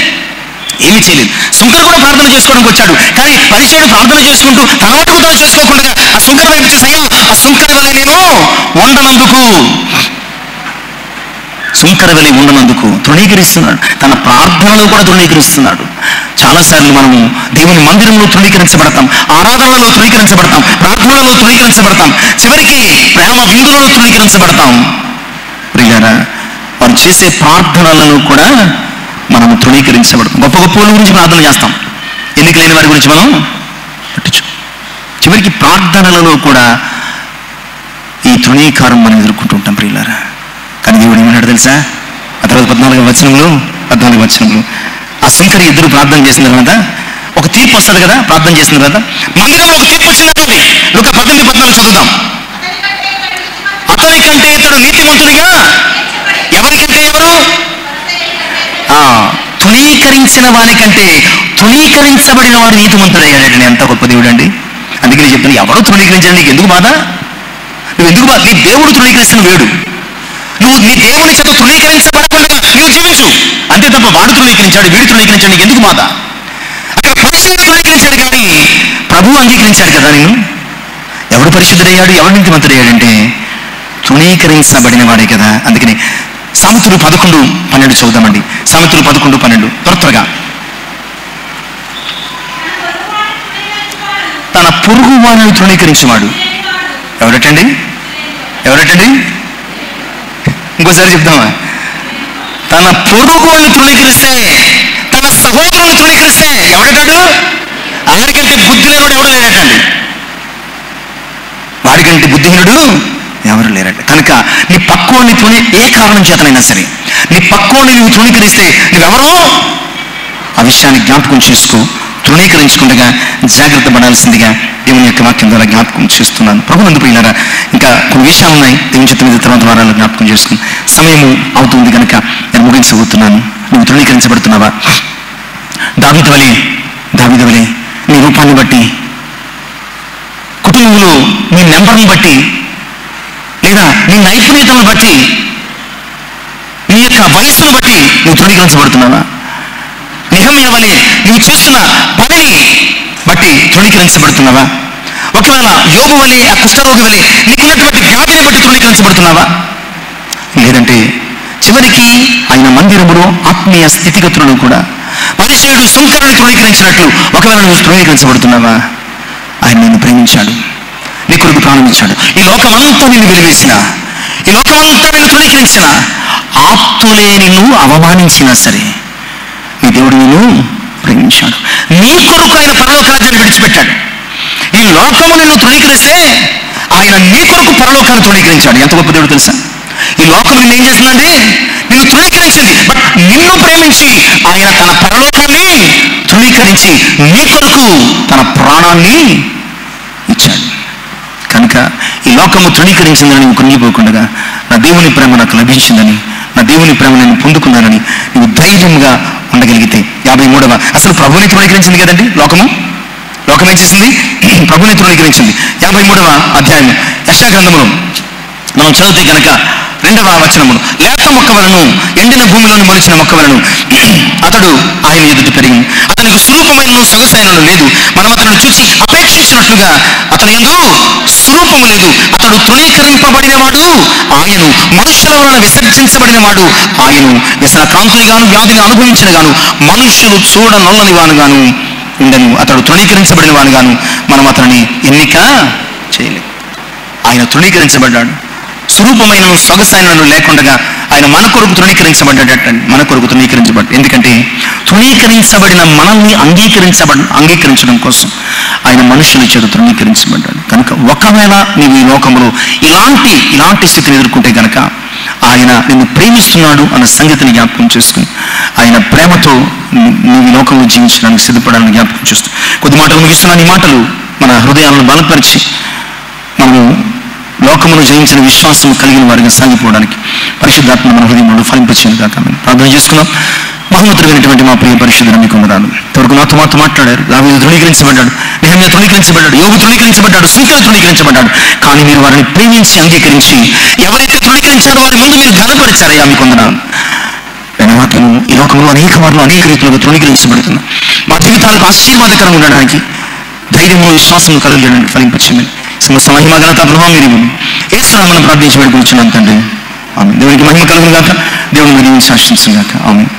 సుంకరు కూడా ప్రార్థన చేసుకోవడానికి వచ్చాడు, కానీ పరిచయుడు ప్రార్థన చేసుకుంటూ తన మటుకు తాను చేసుకోకుండా ఆ సుంకరు వైపు చూసి, అయ్యో ఆ సుంకరు వలె నేను ఉండనందుకు తృణీకరిస్తున్నాడు. తన ప్రార్థనలో కూడా తృణీకరిస్తున్నాడు. చాలాసార్లు మనము దేవుని మందిరంలో తృణీకరించబడతాం, ఆరాధనలో తృణీకరించబడతాం, ప్రార్థనలో తృణీకరించబడతాం, చివరికి ప్రేమ విందులలో తృణీకరించబడతాం. ప్రియులారా, వారు చేసే ప్రార్థనలను కూడా మనము తృణీకరించబడతాం. గొప్ప వాళ్ళ గురించి ప్రార్థన చేస్తాం, ఎన్నికలైన వారి గురించి మనం పట్టించు. చివరికి ప్రార్థనలలో కూడా ఈ తృణీకారం మనం ఎదుర్కొంటూ ఉంటాం. ప్రియులారా, కానీ దేవుడు ఏమన్నాడు తెలుసా? ఆ తర్వాత 14వ వచనంలో ఆ సుంకరి ఇద్దరు ప్రార్థన చేసిన తర్వాత ఒక తీర్పు వస్తుంది కదా. ప్రార్థన చేసిన తర్వాత మందిరంలో ఒక తీర్పు వచ్చిందండి. ఒక 18-14 చదువుదాం. అతని కంటే ఇతడు నీతిమంతుడిగా ఎవరికంటే ఎవరు? తృణీకరించిన వానికంటే తృణీకరించబడిన వాడు నీతిమంతుడయ్యాడండి. ఎంత గొప్ప దేవుడు అండి. అందుకని చెప్తాను, ఎవరు తృణీకరించాడు? నీకు ఎందుకు బాధ? నువ్వు ఎందుకు బాధ? నీ దేవుడు తృణీకరిస్తున్న వేడు. నువ్వు నీ దేవుని చేత తృణీకరించబడకుండా నువ్వు జీవించు అంతే తప్ప వాడు తృణీకరించాడు, వీడు తృణీకరించాడు, నీకు ఎందుకు బాధ? అక్కడ పరిశుద్ధుడు తృణీకరించాడు, కానీ ప్రభువు అంగీకరించాడు కదా. నేను ఎవడు పరిశుద్ధుడయ్యాడు, ఎవడు నీతిమంతుడయ్యాడంటే తృణీకరించబడిన వాడే కదా. అందుకని సామెతలు 11:12 చదువుదామండి. సామెతలు 11:12 త్వరగా. తన పొరుగు వారిని తృణీకరించేవాడు ఎవరటండి? ఇంకోసారి చెప్దామా? తన పొరుగు వాళ్ళని తృణీకరిస్తే, తన సహోదరుని తృణీకరిస్తే ఎవడటాడు? వాడికంటే బుద్ధిహీనుడు ఎవడు లేరటండి. వాడికంటే బుద్ధిహీనుడు ఎవరు లేరట. కనుక నీ పక్కోని ఏ కారణం చేతనైనా సరే నీ పక్కోని నువ్వు తృణీకరిస్తే నువ్వెవరో ఆ విషయాన్ని జ్ఞాపకం చేసుకో. తృణీకరించకుండా జాగ్రత్త పడాల్సిందిగా దేవుని యొక్క వాక్యం ద్వారా జ్ఞాపకం చేస్తున్నాను. ప్రభునందు ప్రియులారా, ఇంకా కొన్ని విషయాలు ఉన్నాయి. దేవుని చిత్తం మీద తర్వాత వారాలు జ్ఞాపకం చేసుకుని సమయము అవుతుంది కనుక నేను ముగించబోతున్నాను. నువ్వు తృణీకరించబడుతున్నావా? దావీదు వలె నీ రూపాన్ని బట్టి, కుటుంబంలో నీ నెంబర్ని బట్టి, లేదా నీ నైపుణ్యతను బట్టి యొక్క వయస్సును బట్టి నువ్వు తృణీకరించబడుతున్నావా? నెహెమ్యా వలె నువ్వు చేస్తున్న పనిని బట్టి తృణీకరించబడుతున్నావా? ఒకవేళ యోబు వలె, ఆ కుష్ఠరోగి వలె నీకున్నటువంటి వ్యాధిని బట్టి తృణీకరించబడుతున్నావా? లేదంటే చివరికి ఆయన మందిరములో ఆత్మీయ స్థితిగతులను కూడా పరిచయుడు సుంకరుని తృణీకరించినట్లు ఒకవేళ నువ్వు తృణీకరించబడుతున్నావా? ఆయన నిన్ను ప్రేమించాడు, నీ కొరకు ప్రారంభించాడు. ఈ లోకమంతా నిన్ను వెలివేసిన, ఈ లోకమంతా నిన్ను తృణీకరించిన, ఆప్తులే నిన్ను అవమానించినా సరే నీ దేవుడు నిన్ను ప్రేమించాడు. నీ కొరకు ఆయన పరలోక రాజ్యాన్ని విడిచిపెట్టాడు. ఈ లోకము నిన్ను తృణీకరిస్తే ఆయన నీ కొరకు పరలోకాన్ని తృణీకరించాడు. ఎంత గొప్ప దేవుడు తెలుసా? ఈ లోకం నిన్ను ఏం చేసిందంటే నిన్ను తృణీకరించింది, బట్ నిన్ను ప్రేమించి ఆయన తన పరలోకాన్ని తృణీకరించి నీ కొరకు తన ప్రాణాన్ని ఇచ్చాడు. కనుక ఈ లోకము తృణీకరించిందని నువ్వు కృంగిపోకుండా నా దేవుని ప్రేమ నాకు లభించిందని, నా దేవుని ప్రేమ నేను పొందుకున్నానని నువ్వు ధైర్యంగా ఉండగలిగితే 53వ అసలు ప్రభుని తృణీకరించింది కదండి లోకం ఏం చేసింది? ప్రభుని తృణీకరించింది. 53వ అధ్యాయం యెషయా గ్రంథములో మనం చదివితే కనుక 2వ వచనమును, లేత మొక్కవలను ఎండిన భూమిలోని మొలిచిన మొక్కవలను అతడు ఆయన ఎదుట పెరిగి అతనికి స్వరూపమైన సొగసైనను లేదు, మనం అతను చూసి అపేక్షించినట్లుగా అతని యందు స్వరూపము లేదు. అతడు తృణీకరింపబడినవాడు ఆయను, మనుషుల వలన విసర్జించబడిన వాడు ఆయను. వ్యసన కాంతుని గాను వ్యాధిని అనుభవించిన గాను మనుష్యులు చూడనొల్లని వాను గాను ఉండను. అతడు తృణీకరించబడిన వాను గాను మనం అతనిని ఎన్నిక చేయలేదు. ఆయన తృణీకరించబడ్డాడు. స్వరూపమైన సొగసైనను లేకుండా ఆయన మన కొరకు తృణీకరించబడ్డాడట, మన కొరకు తృణీకరించబడ్డాడు. ఎందుకంటే తృణీకరించబడిన మనల్ని అంగీకరించడం కోసం ఆయన మనుషుల చేత తృణీకరించబడ్డాడు. కనుక ఒకవేళ నీవు ఈ లోకంలో ఇలాంటి స్థితిని ఎదుర్కొంటే కనుక ఆయన నిన్ను ప్రేమిస్తున్నాడు అన్న సంగతిని జ్ఞాపకం చేసుకుని ఆయన ప్రేమతో నీవు ఈ లోకంలో జీవించడానికి సిద్ధపడాలని జ్ఞాపకం చేస్తూ కొద్ది మాటలు ముగిస్తున్నాను. ఈ మాటలు మన హృదయాలను బలపరిచి మనము లోకమును జయించిన విశ్వాసం కలిగిన వారిగా సాగిపోవడానికి పరిశుద్ధాత్మ మన హృదయంలో ఫలింపచేయను కాక ప్రార్థన చేసుకున్నాం. మహోన్నతుడైనటువంటి మా ప్రియ పరిశుద్ధుడు మీకు వందనాలు. ఇంతవరకు నాతో మాట్లాడారు. దావీదు తృణీకరించబడ్డాడు, నెహెమ్యా తృణీకరించబడ్డాడు, యోబు తృణీకరించబడ్డాడు, సుంకరు తృణీకరించబడ్డాడు. కానీ మీరు వారిని ప్రేమించి అంగీకరించి ఎవరైతే తృణీకరించారో వారి ముందు మీరు ఘనపరిచారయ్యా, మీకు వందనాలు. మాటలు ఈ లోకంలో అనేక రీతిలో తృణీకరించబడుతున్నా మా జీవితాలకు ఆశీర్వాదకరంగా ఉండడానికి ధైర్యము విశ్వాసం కలుగజేయడానికి ఫలింపచేయమని సమస్త మహిమ ఘనత ప్రభావం మీరు యేసు నామమున ప్రార్థించి వేడుకొనుచున్నాం తండ్రి. ఆమేన్. దేవునికి మహిమ కలుగును గాక. దేవుని దీవించి ఆశీర్వదించును గాక. ఆమేన్.